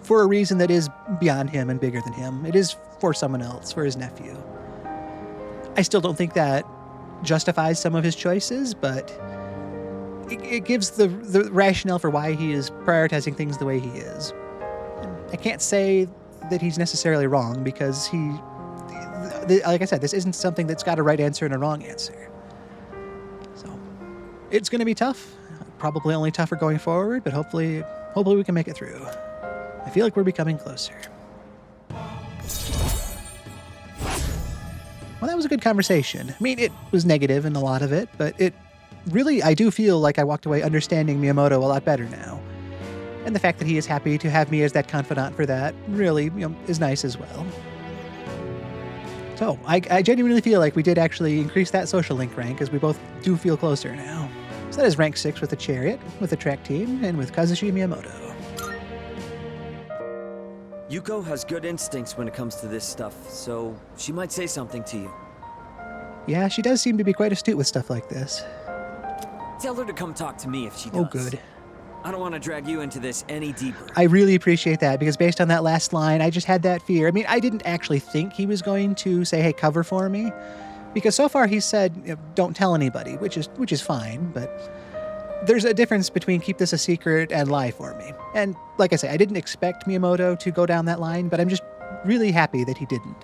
for a reason that is beyond him and bigger than him. It is for someone else, for his nephew. I still don't think that justifies some of his choices, but it gives the rationale for why he is prioritizing things the way he is. I can't say that he's necessarily wrong because like I said, this isn't something that's got a right answer and a wrong answer. So it's going to be tough. Probably only tougher going forward, but hopefully we can make it through. I feel like we're becoming closer. Well, that was a good conversation. I mean, it was negative in a lot of it, but it really, I do feel like I walked away understanding Miyamoto a lot better now. And the fact that he is happy to have me as that confidant for that really, is nice as well. So, I genuinely feel like we did actually increase that social link rank, as we both do feel closer now. So that is rank 6 with the Chariot, with the track team, and with Kazushi Miyamoto. Yuko has good instincts when it comes to this stuff, so she might say something to you. Yeah, she does seem to be quite astute with stuff like this. Tell her to come talk to me if she does. Oh, good. I don't want to drag you into this any deeper. I really appreciate that, because based on that last line, I just had that fear. I mean, I didn't actually think he was going to say, hey, cover for me, because so far he said, don't tell anybody, which is fine, but there's a difference between keep this a secret and lie for me. And like I say, I didn't expect Miyamoto to go down that line, but I'm just really happy that he didn't.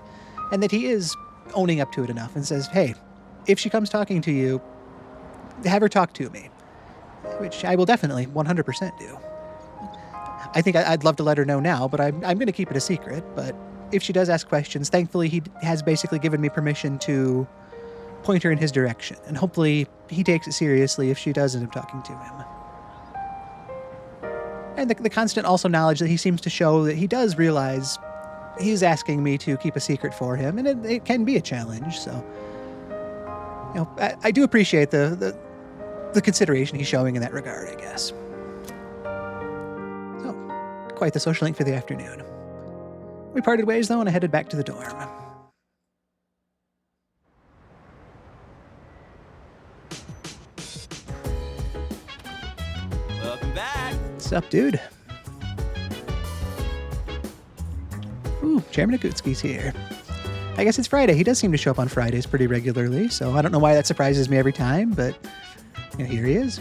And that he is owning up to it enough and says, hey, if she comes talking to you, have her talk to me. Which I will definitely 100% do. I think I'd love to let her know now, but I'm going to keep it a secret. But if she does ask questions, thankfully he has basically given me permission to point her in his direction. And hopefully he takes it seriously if she does end up talking to him. And the constant also knowledge that he seems to show that he does realize he's asking me to keep a secret for him. And it can be a challenge, so... I do appreciate the consideration he's showing in that regard, I guess. So, quite the social link for the afternoon. We parted ways, though, and I headed back to the dorm. Welcome back. What's up, dude? Ooh, Chairman Akutsuki's here. I guess it's Friday. He does seem to show up on Fridays pretty regularly, so I don't know why that surprises me every time, but here he is.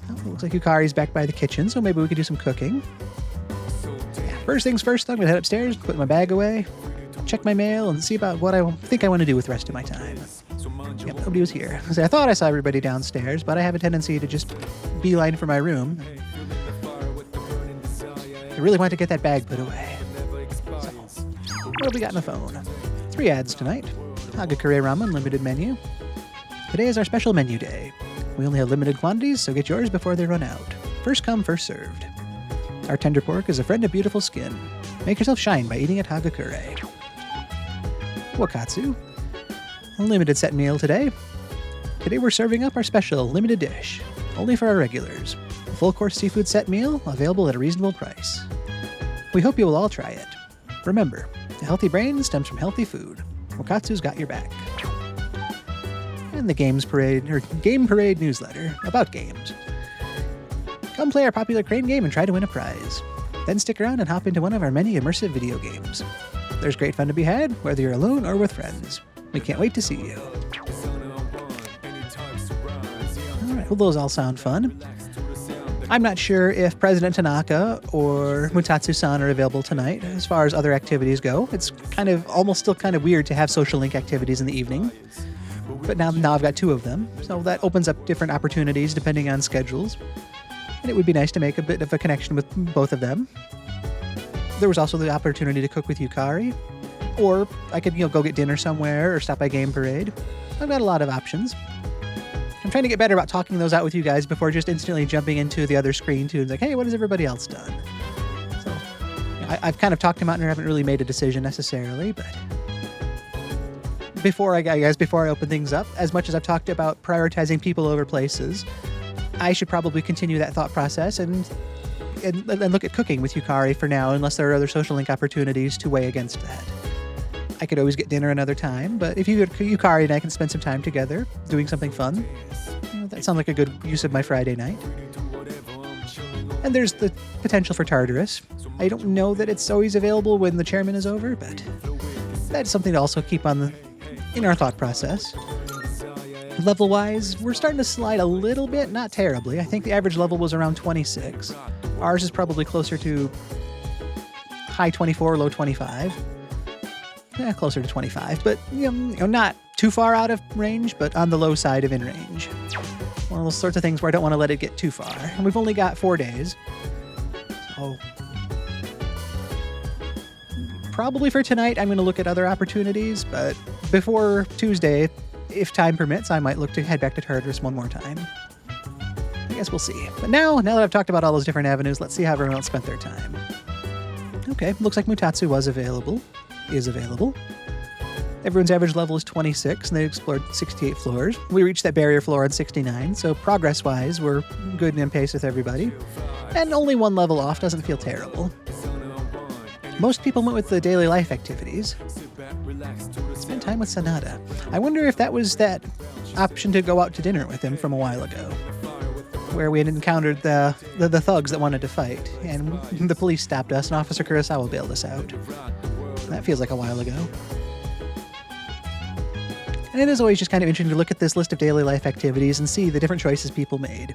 Oh, looks like Yukari's back by the kitchen, so maybe we could do some cooking. Yeah, first things first, I'm going to head upstairs, put my bag away, check my mail, and see about what I think I want to do with the rest of my time. Yep, nobody was here. I thought I saw everybody downstairs, but I have a tendency to just beeline for my room. I really want to get that bag put away. What have we got on the phone? 3 ads tonight. Hagakure Ramen limited menu. Today is our special menu day. We only have limited quantities, so get yours before they run out. First come, first served. Our tender pork is a friend of beautiful skin. Make yourself shine by eating at Hagakure. Wakatsu. A limited set meal today. Today we're serving up our special limited dish. Only for our regulars. A full course seafood set meal available at a reasonable price. We hope you will all try it. Remember, a healthy brain stems from healthy food. Wakatsu's got your back. And the Game Parade newsletter about games. Come play our popular crane game and try to win a prize. Then stick around and hop into one of our many immersive video games. There's great fun to be had, whether you're alone or with friends. We can't wait to see you. Alright, well those all sound fun. I'm not sure if President Tanaka or Mutatsu-san are available tonight as far as other activities go. It's almost still kind of weird to have social link activities in the evening. But now I've got 2 of them, so that opens up different opportunities depending on schedules. And it would be nice to make a bit of a connection with both of them. There was also the opportunity to cook with Yukari, or I could go get dinner somewhere or stop by Game Parade. I've got a lot of options. I'm trying to get better about talking those out with you guys before just instantly jumping into the other screen too. It's like, hey, what has everybody else done? So I've kind of talked them out and I haven't really made a decision necessarily, but before I open things up, as much as I've talked about prioritizing people over places, I should probably continue that thought process and look at cooking with Yukari for now, unless there are other social link opportunities to weigh against that. I could always get dinner another time, but if Yukari and I can spend some time together doing something fun, that sounds like a good use of my Friday night. And there's the potential for Tartarus. I don't know that it's always available when the chairman is over, but that's something to also keep in our thought process. Level-wise, we're starting to slide a little bit, not terribly. I think the average level was around 26. Ours is probably closer to high 24, low 25. Closer to 25, but not too far out of range, but on the low side of in range. One of those sorts of things where I don't want to let it get too far. And we've only got 4 days. So Probably for tonight, I'm going to look at other opportunities, but before Tuesday, if time permits, I might look to head back to Tartarus one more time. I guess we'll see. But now that I've talked about all those different avenues, let's see how everyone else spent their time. Okay, looks like Mutatsu is available. Everyone's average level is 26, and they explored 68 floors. We reached that barrier floor on 69, so progress-wise, we're good in pace with everybody. And only one level off doesn't feel terrible. Most people went with the daily life activities. Spend time with Sanada. I wonder if that was that option to go out to dinner with him from a while ago, where we had encountered the thugs that wanted to fight, and the police stopped us, and Officer Kurosawa bailed us out. That feels like a while ago. And it is always just kind of interesting to look at this list of daily life activities and see the different choices people made.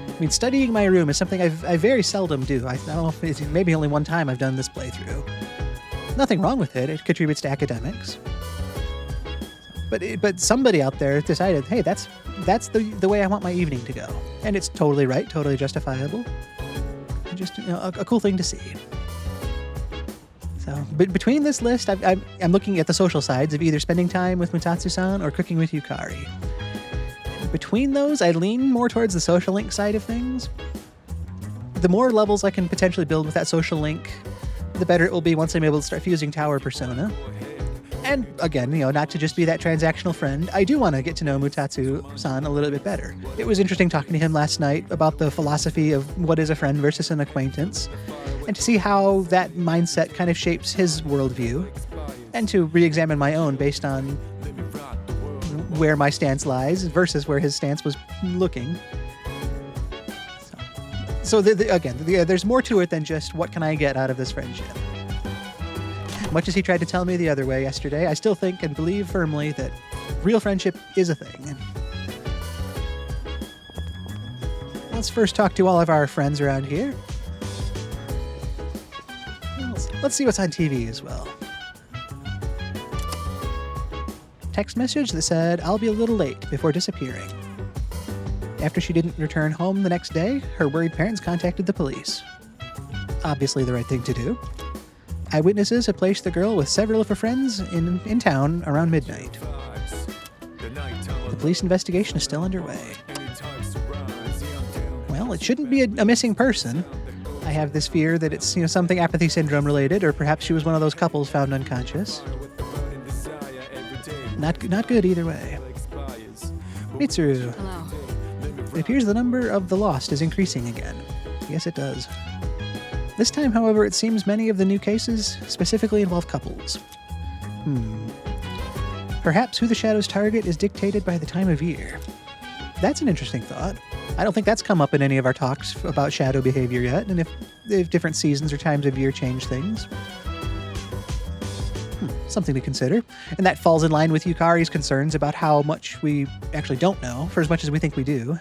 I mean, studying my room is something I very seldom do. I don't know if it's maybe only one time I've done this playthrough. Nothing wrong with it. It contributes to academics. But somebody out there decided, hey, that's the way I want my evening to go. And it's totally right, totally justifiable. Just a cool thing to see. So, but between this list, I'm looking at the social sides of either spending time with Mutatsu-san or cooking with Yukari. Between those, I lean more towards the social link side of things. The more levels I can potentially build with that social link, the better it will be once I'm able to start fusing Tower Persona. And again, not to just be that transactional friend, I do want to get to know Mutatsu-san a little bit better. It was interesting talking to him last night about the philosophy of what is a friend versus an acquaintance, and to see how that mindset kind of shapes his worldview, and to re-examine my own based on where my stance lies versus where his stance was looking. So there's more to it than just what can I get out of this friendship. Much as he tried to tell me the other way yesterday, I still think and believe firmly that real friendship is a thing. Let's first talk to all of our friends around here. Let's see what's on TV as well. Text message that said, "I'll be a little late," before disappearing. After she didn't return home the next day, her worried parents contacted the police. Obviously the right thing to do. Eyewitnesses had placed the girl with several of her friends in town around midnight. The police investigation is still underway. Well, it shouldn't be a missing person. I have this fear that it's something apathy syndrome related, or perhaps she was one of those couples found unconscious. Not good either way. Mitsuru. Hello. It appears the number of the lost is increasing again. Yes, it does. This time, however, it seems many of the new cases specifically involve couples. Perhaps who the shadows target is dictated by the time of year. That's an interesting thought. I don't think that's come up in any of our talks about shadow behavior yet, and if different seasons or times of year change things. Something to consider. And that falls in line with Yukari's concerns about how much we actually don't know, for as much as we think we do.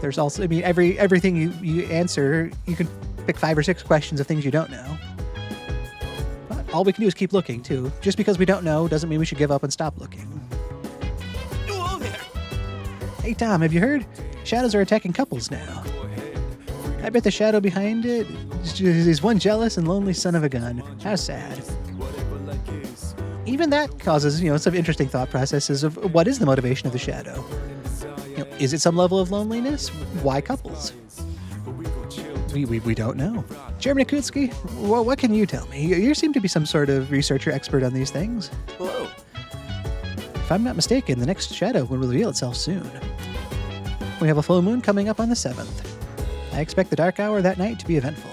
There's also, everything you answer, you can pick 5 or 6 questions of things you don't know. But all we can do is keep looking, too. Just because we don't know doesn't mean we should give up and stop looking. Whoa there! Hey, Tom, have you heard? Shadows are attacking couples now. I bet the shadow behind it is one jealous and lonely son of a gun. How sad. Even that causes, some interesting thought processes of what is the motivation of the shadow. Is it some level of loneliness? Why couples? We don't know. Chairman Akutsuki, what can you tell me? You seem to be some sort of researcher expert on these things. Hello. If I'm not mistaken, the next shadow will reveal itself soon. We have a full moon coming up on the 7th. I expect the dark hour that night to be eventful.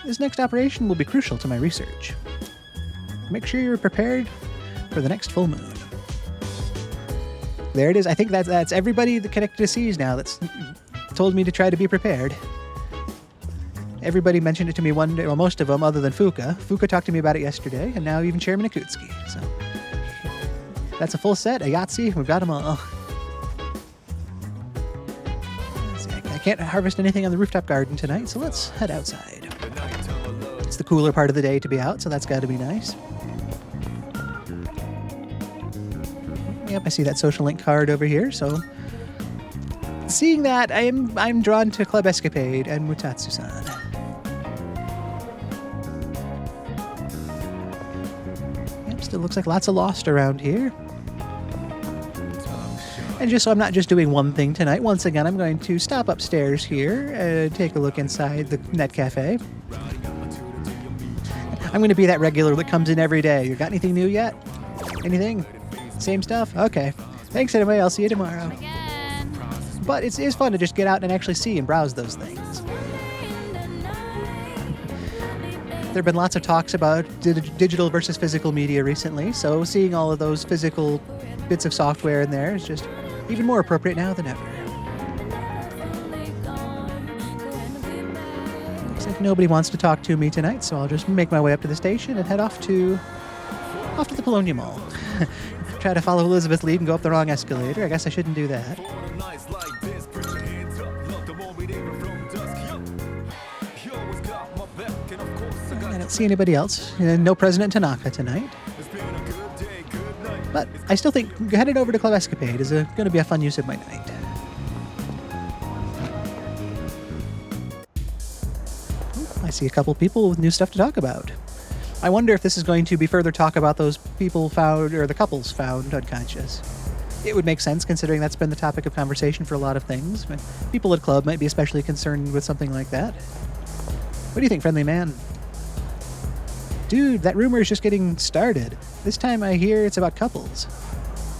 This next operation will be crucial to my research. Make sure you're prepared for the next full moon. There it is. I think that's everybody that connected to Seas now that's told me to try to be prepared. Everybody mentioned it to me one day, well, most of them, other than Fuka. Fuka talked to me about it yesterday, and now even Chairman Akutsuki. So that's a full set, a Yahtzee. We've got them all. I can't harvest anything on the rooftop garden tonight, so let's head outside. It's the cooler part of the day to be out, so that's got to be nice. Yep, I see that social link card over here, so seeing that, I'm drawn to Club Escapade and Mutatsu-san. Still looks like lots of Lost around here. And just so I'm not just doing one thing tonight, once again, I'm going to stop upstairs here and take a look inside the Net Cafe. I'm going to be that regular that comes in every day. You got anything new yet? Anything? Same stuff? Okay. Thanks anyway. I'll see you tomorrow. But it's fun to just get out and actually see and browse those things. There have been lots of talks about digital versus physical media recently, so seeing all of those physical bits of software in there is just even more appropriate now than ever. Looks like nobody wants to talk to me tonight, so I'll just make my way up to the station and head off to the Polonia Mall. Try to follow Elizabeth's lead and go up the wrong escalator. I guess I shouldn't do that. I don't see anybody else. No President Tanaka tonight. But I still think headed over to Club Escapade is going to be a fun use of my night. I see a couple people with new stuff to talk about. I wonder if this is going to be further talk about those people found, or the couples found unconscious. It would make sense considering that's been the topic of conversation for a lot of things. People at Club might be especially concerned with something like that. What do you think, friendly man? Dude, that rumor is just getting started. This time I hear it's about couples.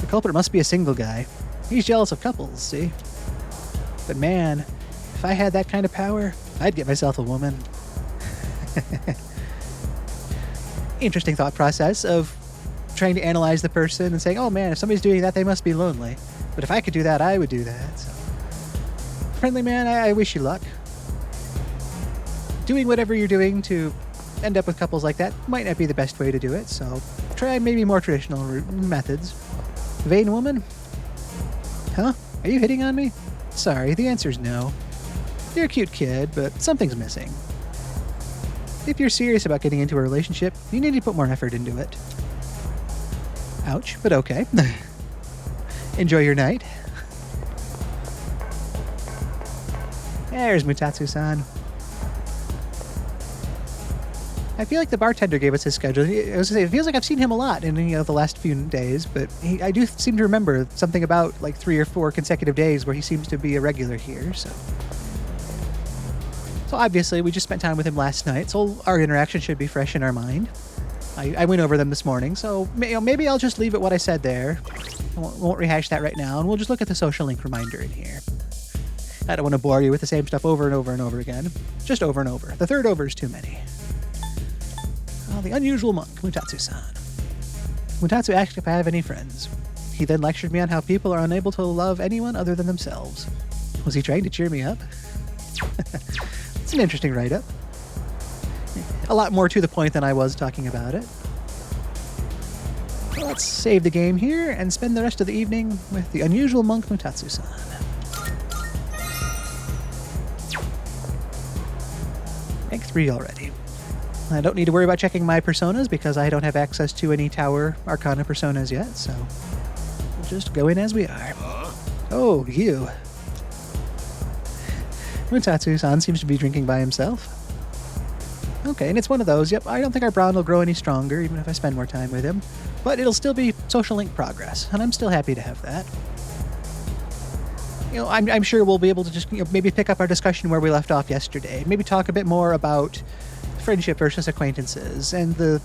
The culprit must be a single guy. He's jealous of couples, see? But man, if I had that kind of power, I'd get myself a woman. Interesting thought process of trying to analyze the person and saying, oh man, if somebody's doing that, they must be lonely. But if I could do that, I would do that. So, friendly man, I wish you luck. Doing whatever you're doing to end up with couples like that might not be the best way to do it, so try maybe more traditional methods. Vain woman? Huh? Are you hitting on me? Sorry, the answer's no. You're a cute kid, but something's missing. If you're serious about getting into a relationship, you need to put more effort into it. Ouch, but okay. Enjoy your night. There's Mutatsu-san. I feel like the bartender gave us his schedule. I was gonna say, it feels like I've seen him a lot in the last few days, but I do seem to remember something about like 3 or 4 consecutive days where he seems to be a regular here. So obviously we just spent time with him last night, so our interaction should be fresh in our mind. I went over them this morning, so maybe I'll just leave it what I said there. I won't rehash that right now, and we'll just look at the social link reminder in here. I don't want to bore you with the same stuff over and over and over again. Just over and over. The third over is too many. The unusual monk, Mutatsu-san. Mutatsu asked if I have any friends. He then lectured me on how people are unable to love anyone other than themselves. Was he trying to cheer me up? It's an interesting write-up. A lot more to the point than I was talking about it. So let's save the game here and spend the rest of the evening with the unusual monk, Mutatsu-san. Rank 3 already. I don't need to worry about checking my personas because I don't have access to any Tower Arcana personas yet, so we'll just go in as we are. Oh, you. Mutatsu-san seems to be drinking by himself. Okay, and it's one of those, yep, I don't think our bond will grow any stronger even if I spend more time with him, but it'll still be social link progress, and I'm still happy to have that. I'm sure we'll be able to just maybe pick up our discussion where we left off yesterday, maybe talk a bit more about friendship versus acquaintances and the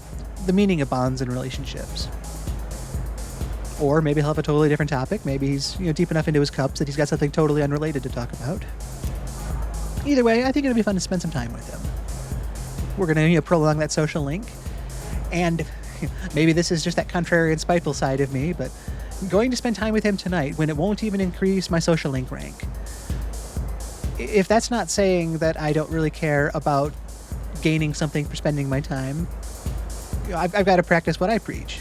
meaning of bonds and relationships. Or maybe he'll have a totally different topic. Maybe he's deep enough into his cups that he's got something totally unrelated to talk about. Either way, I think it'll be fun to spend some time with him. We're going to prolong that social link, and maybe this is just that contrarian, spiteful side of me, but going to spend time with him tonight when it won't even increase my social link rank. If that's not saying that I don't really care about gaining something for spending my time, I've got to practice what I preach.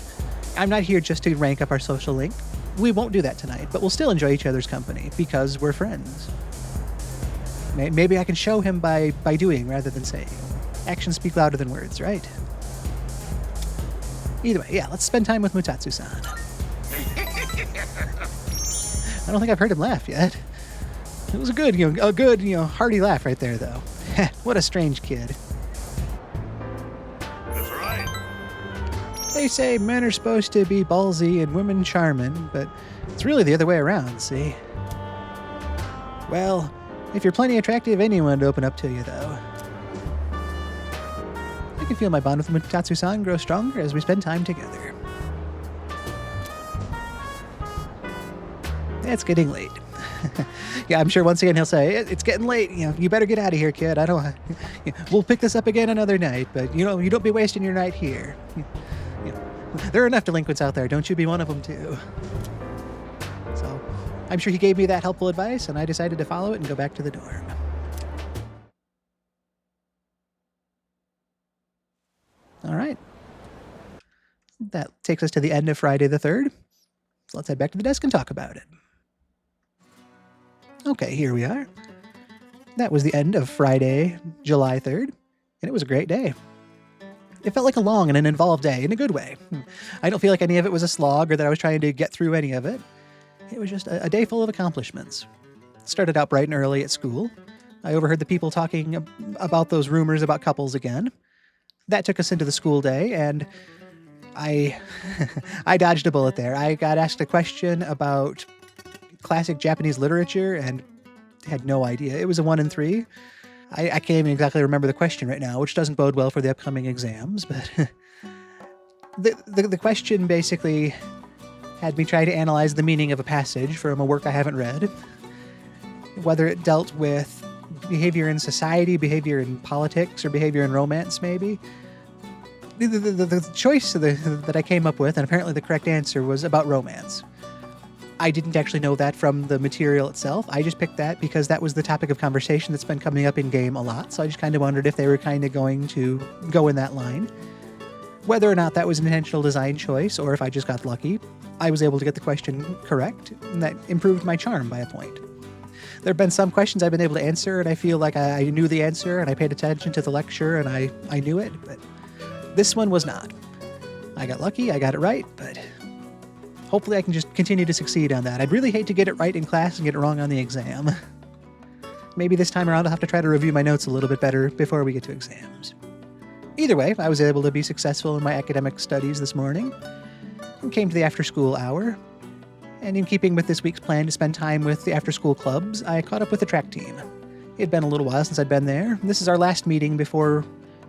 I'm not here just to rank up our social link. We won't do that tonight, but we'll still enjoy each other's company because we're friends. Maybe I can show him by doing rather than saying. Actions speak louder than words, right? Either way, yeah, let's spend time with Mutatsu-san. I don't think I've heard him laugh yet. It was a good, hearty laugh right there, though. What a strange kid. That's right. Hey, They say men are supposed to be ballsy and women charming, but it's really the other way around, see? Well, if you're plenty attractive, anyone would open up to you, though. I can feel my bond with Mutatsu-san grow stronger as we spend time together. It's getting late. Yeah, I'm sure once again he'll say, it's getting late. You better get out of here, kid. I don't. We'll pick this up again another night, but you don't be wasting your night here. There are enough delinquents out there. Don't you be one of them too. So, I'm sure he gave me that helpful advice, and I decided to follow it and go back to the dorm. All right. That takes us to the end of Friday the 3rd. So let's head back to the desk and talk about it. Okay, here we are. That was the end of Friday, July 3rd, and it was a great day. It felt like a long and an involved day in a good way. I don't feel like any of it was a slog or that I was trying to get through any of it. It was just a day full of accomplishments. Started out bright and early at school. I overheard the people talking about those rumors about couples again. That took us into the school day, and I dodged a bullet there. I got asked a question about classic Japanese literature and had no idea. It was a 1 in 3. I can't even exactly remember the question right now, which doesn't bode well for the upcoming exams, but the question basically had me try to analyze the meaning of a passage from a work I haven't read, whether it dealt with behavior in society, behavior in politics, or behavior in romance, maybe. The choice that I came up with, and apparently the correct answer, was about romance. I didn't actually know that from the material itself. I just picked that because that was the topic of conversation that's been coming up in game a lot, so I just kind of wondered if they were kind of going to go in that line. Whether or not that was an intentional design choice, or if I just got lucky, I was able to get the question correct, and that improved my charm by a point. There have been some questions I've been able to answer, and I feel like I knew the answer, and I paid attention to the lecture, and I knew it, but this one was not. I got lucky, I got it right, but hopefully I can just continue to succeed on that. I'd really hate to get it right in class and get it wrong on the exam. Maybe this time around I'll have to try to review my notes a little bit better before we get to exams. Either way, I was able to be successful in my academic studies this morning and came to the after-school hour. And in keeping with this week's plan to spend time with the after-school clubs, I caught up with the track team. It had been a little while since I'd been there. This is our last meeting before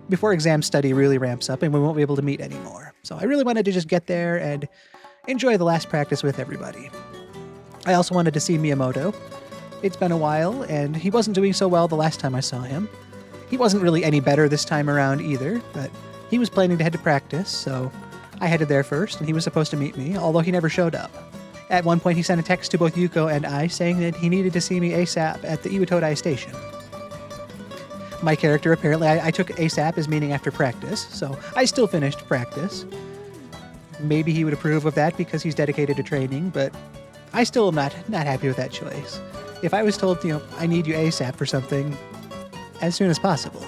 exam study really ramps up and we won't be able to meet anymore. So I really wanted to just get there and enjoy the last practice with everybody. I also wanted to see Miyamoto. It's been a while, and he wasn't doing so well the last time I saw him. He wasn't really any better this time around either, but he was planning to head to practice, so I headed there first, and he was supposed to meet me, although he never showed up. At one point, he sent a text to both Yuko and I saying that he needed to see me ASAP at the Iwatodai station. My character, apparently, I took ASAP as meaning after practice, so I still finished practice. Maybe he would approve of that because he's dedicated to training, but I still am not happy with that choice. If I was told, I need you ASAP for something, as soon as possible.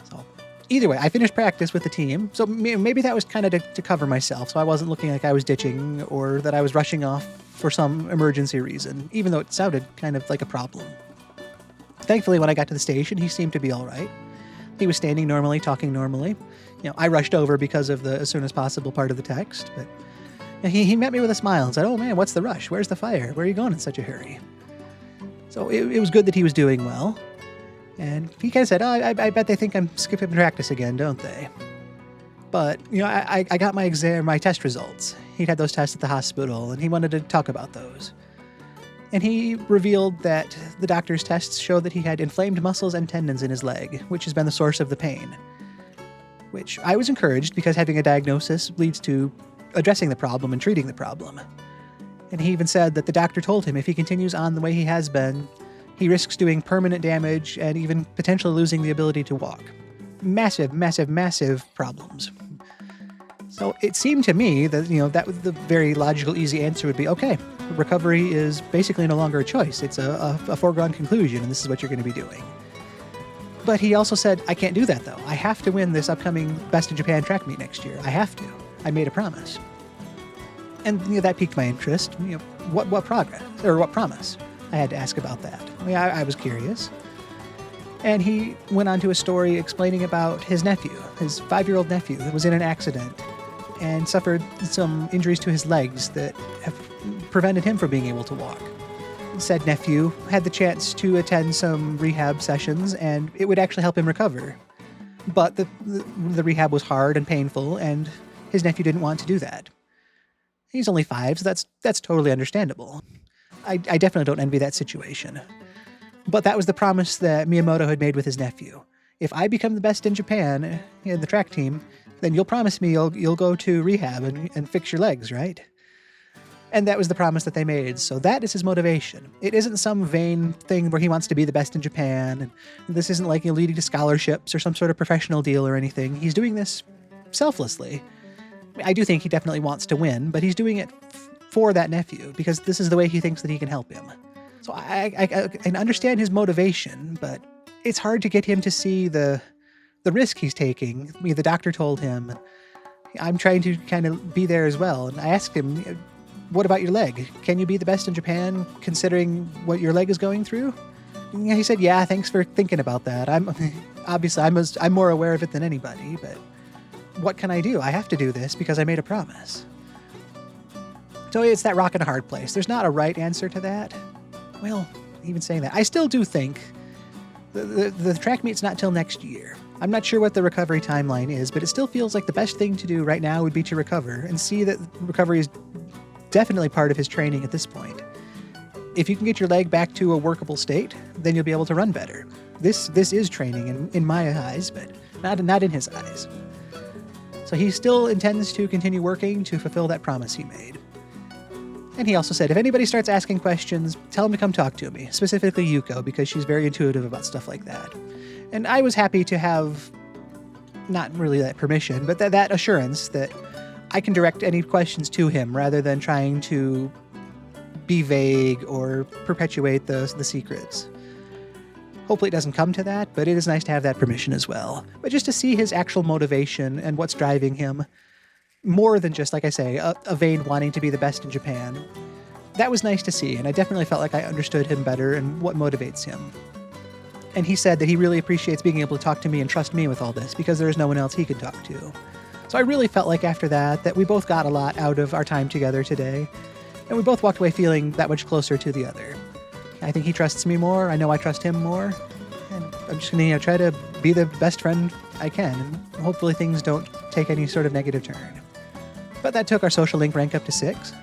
So, either way, I finished practice with the team, so maybe that was kind of to cover myself, so I wasn't looking like I was ditching or that I was rushing off for some emergency reason, even though it sounded kind of like a problem. Thankfully, when I got to the station, he seemed to be all right. He was standing normally, talking normally. I rushed over because of the as soon as possible part of the text, but he met me with a smile and said, "Oh man, what's the rush? Where's the fire? Where are you going in such a hurry?" So it was good that he was doing well. And he kind of said, "Oh, I bet they think I'm skipping practice again, don't they?" But, I got my test results. He'd had those tests at the hospital, and he wanted to talk about those. And he revealed that the doctor's tests showed that he had inflamed muscles and tendons in his leg, which has been the source of the pain. Which I was encouraged because having a diagnosis leads to addressing the problem and treating the problem. And he even said that the doctor told him if he continues on the way he has been, he risks doing permanent damage and even potentially losing the ability to walk. Massive, massive, massive problems. So it seemed to me that, that was the very logical, easy answer would be, okay, recovery is basically no longer a choice. It's a foregone conclusion, and this is what you're going to be doing. But he also said, I can't do that, though. I have to win this upcoming Best in Japan track meet next year. I have to. I made a promise. And that piqued my interest. What progress? Or what promise? I had to ask about that. I was curious. And he went on to a story explaining about his nephew, his 5-year-old nephew, who was in an accident and suffered some injuries to his legs that have prevented him from being able to walk. Said nephew had the chance to attend some rehab sessions, and it would actually help him recover. But the rehab was hard and painful, and his nephew didn't want to do that. He's only 5, so that's totally understandable. I definitely don't envy that situation. But that was the promise that Miyamoto had made with his nephew. If I become the best in Japan in the track team, then you'll promise me you'll go to rehab and fix your legs, right? And that was the promise that they made. So that is his motivation. It isn't some vain thing where he wants to be the best in Japan. And this isn't like leading to scholarships or some sort of professional deal or anything. He's doing this selflessly. I do think he definitely wants to win, but he's doing it for that nephew because this is the way he thinks that he can help him. So I can understand his motivation, but it's hard to get him to see the risk he's taking. I mean, the doctor told him, I'm trying to kind of be there as well. And I asked him, what about your leg? Can you be the best in Japan considering what your leg is going through? And he said, yeah, thanks for thinking about that. I'm more aware of it than anybody, but what can I do? I have to do this because I made a promise. So it's that rock and a hard place. There's not a right answer to that. Well, even saying that, I still do think the track meet's not till next year. I'm not sure what the recovery timeline is, but it still feels like the best thing to do right now would be to recover and see that recovery is definitely part of his training at this point. If you can get your leg back to a workable state, then you'll be able to run better. This is training in my eyes, but not in his eyes. So he still intends to continue working to fulfill that promise he made. And he also said, if anybody starts asking questions, tell them to come talk to me, specifically Yuko, because she's very intuitive about stuff like that. And I was happy to have, not really that permission, but that assurance that I can direct any questions to him rather than trying to be vague or perpetuate the secrets. Hopefully it doesn't come to that, but it is nice to have that permission as well. But just to see his actual motivation and what's driving him, more than just, like I say, a vain wanting to be the best in Japan, that was nice to see, and I definitely felt like I understood him better and what motivates him. And he said that he really appreciates being able to talk to me and trust me with all this because there is no one else he could talk to. So I really felt like after that we both got a lot out of our time together today, and we both walked away feeling that much closer to the other. I think he trusts me more, I know I trust him more, and I'm just going to try to be the best friend I can, and hopefully things don't take any sort of negative turn. But that took our social link rank up to 6,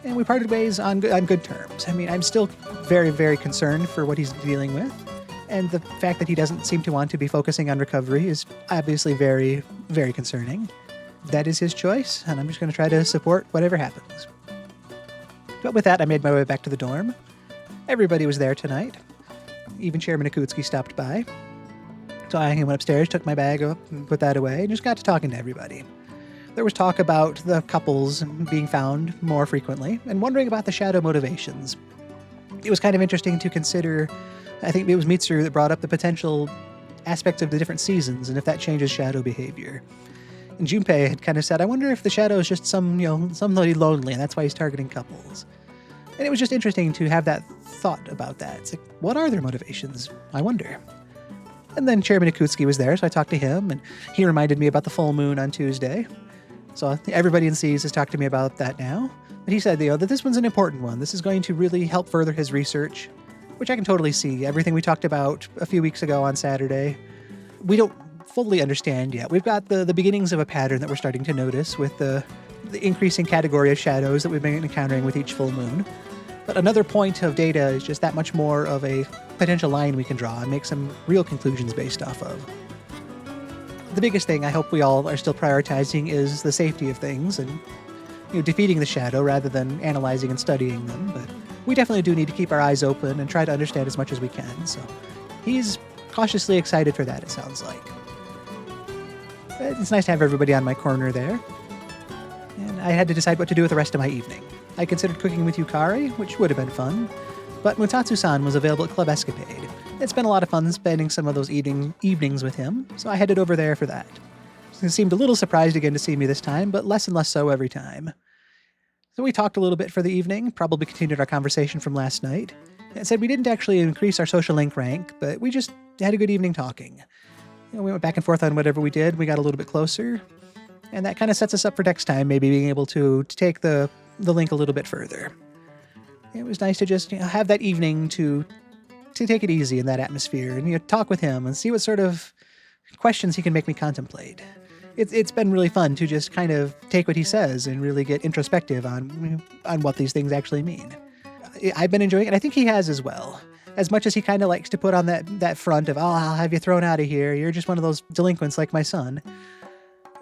and we parted ways on good terms. I mean, I'm still very, very concerned for what he's dealing with, and the fact that he doesn't seem to want to be focusing on recovery is obviously very, very concerning. That is his choice, and I'm just going to try to support whatever happens. But with that, I made my way back to the dorm. Everybody was there tonight. Even Chairman Akutsuki stopped by. So I went upstairs, took my bag up, and put that away, and just got to talking to everybody. There was talk about the couples being found more frequently, and wondering about the shadow motivations. It was kind of interesting to consider. I think it was Mitsuru that brought up the potential aspects of the different seasons and if that changes shadow behavior. And Junpei had kind of said, I wonder if the shadow is just somebody lonely and that's why he's targeting couples. And it was just interesting to have that thought about that. It's like, what are their motivations? I wonder. And then Chairman Akutsuki was there, so I talked to him, and he reminded me about the full moon on Tuesday. So everybody in C's has talked to me about that now. But he said, that this one's an important one. This is going to really help further his research, which I can totally see. Everything we talked about a few weeks ago on Saturday, we don't fully understand yet. We've got the beginnings of a pattern that we're starting to notice with the increasing category of shadows that we've been encountering with each full moon. But another point of data is just that much more of a potential line we can draw and make some real conclusions based off of. The biggest thing I hope we all are still prioritizing is the safety of things and defeating the shadow rather than analyzing and studying them. But we definitely do need to keep our eyes open and try to understand as much as we can. So he's cautiously excited for that, it sounds like. It's nice to have everybody on my corner there. And I had to decide what to do with the rest of my evening. I considered cooking with Yukari, which would have been fun, but Mutatsu-san was available at Club Escapade. It's been a lot of fun spending some of those evenings with him, so I headed over there for that. He seemed a little surprised again to see me this time, but less and less so every time. So we talked a little bit for the evening, probably continued our conversation from last night. It said we didn't actually increase our social link rank, but we just had a good evening talking. We went back and forth on whatever we did. We got a little bit closer. And that kind of sets us up for next time, maybe being able to take the link a little bit further. It was nice to just have that evening to take it easy in that atmosphere and talk with him and see what sort of questions he can make me contemplate. It's been really fun to just kind of take what he says and really get introspective on what these things actually mean. I've been enjoying it, and I think he has as well. As much as he kind of likes to put on that front of, I'll have you thrown out of here, you're just one of those delinquents like my son.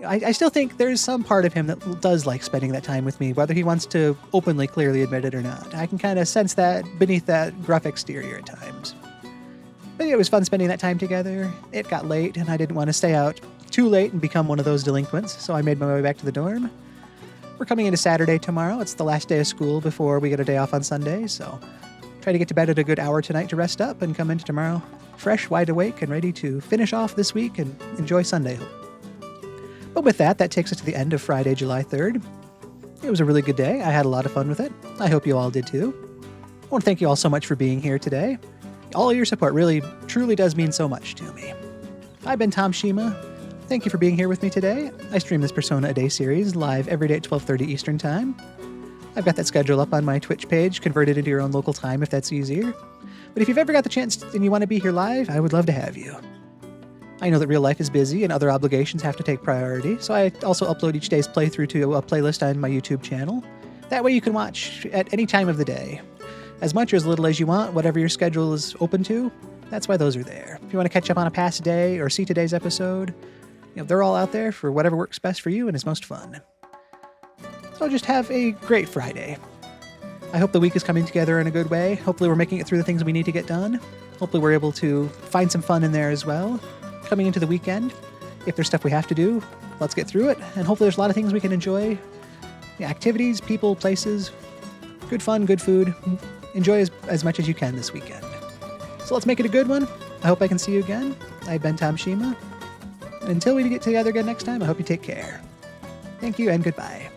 I still think there's some part of him that does like spending that time with me, whether he wants to openly, clearly admit it or not. I can kind of sense that beneath that gruff exterior at times. But it was fun spending that time together. It got late, and I didn't want to stay out too late and become one of those delinquents, so I made my way back to the dorm. We're coming into Saturday tomorrow. It's the last day of school before we get a day off on Sunday, so try to get to bed at a good hour tonight to rest up and come into tomorrow fresh, wide awake, and ready to finish off this week and enjoy Sunday. But with that takes us to the end of Friday, July 3rd. It was a really good day. I had a lot of fun with it. I hope you all did too. I want to thank you all so much for being here today. All your support really, truly does mean so much to me. I've been Tom Shima. Thank you for being here with me today. I stream this Persona A Day series live every day at 12:30 Eastern Time. I've got that schedule up on my Twitch page, converted into your own local time if that's easier. But if you've ever got the chance and you want to be here live, I would love to have you. I know that real life is busy and other obligations have to take priority, so I also upload each day's playthrough to a playlist on my YouTube channel. That way you can watch at any time of the day. As much or as little as you want, whatever your schedule is open to, that's why those are there. If you want to catch up on a past day or see today's episode, they're all out there for whatever works best for you and is most fun. So just have a great Friday. I hope the week is coming together in a good way. Hopefully we're making it through the things we need to get done. Hopefully we're able to find some fun in there as well. Coming into the weekend, if there's stuff we have to do, let's get through it. And hopefully there's a lot of things we can enjoy. Activities, people, places, good fun, good food. Enjoy as much as you can this weekend. So let's make it a good one. I hope I can see you again. I've been Tom Shima. Until we get together again next time, I hope you take care. Thank you and goodbye.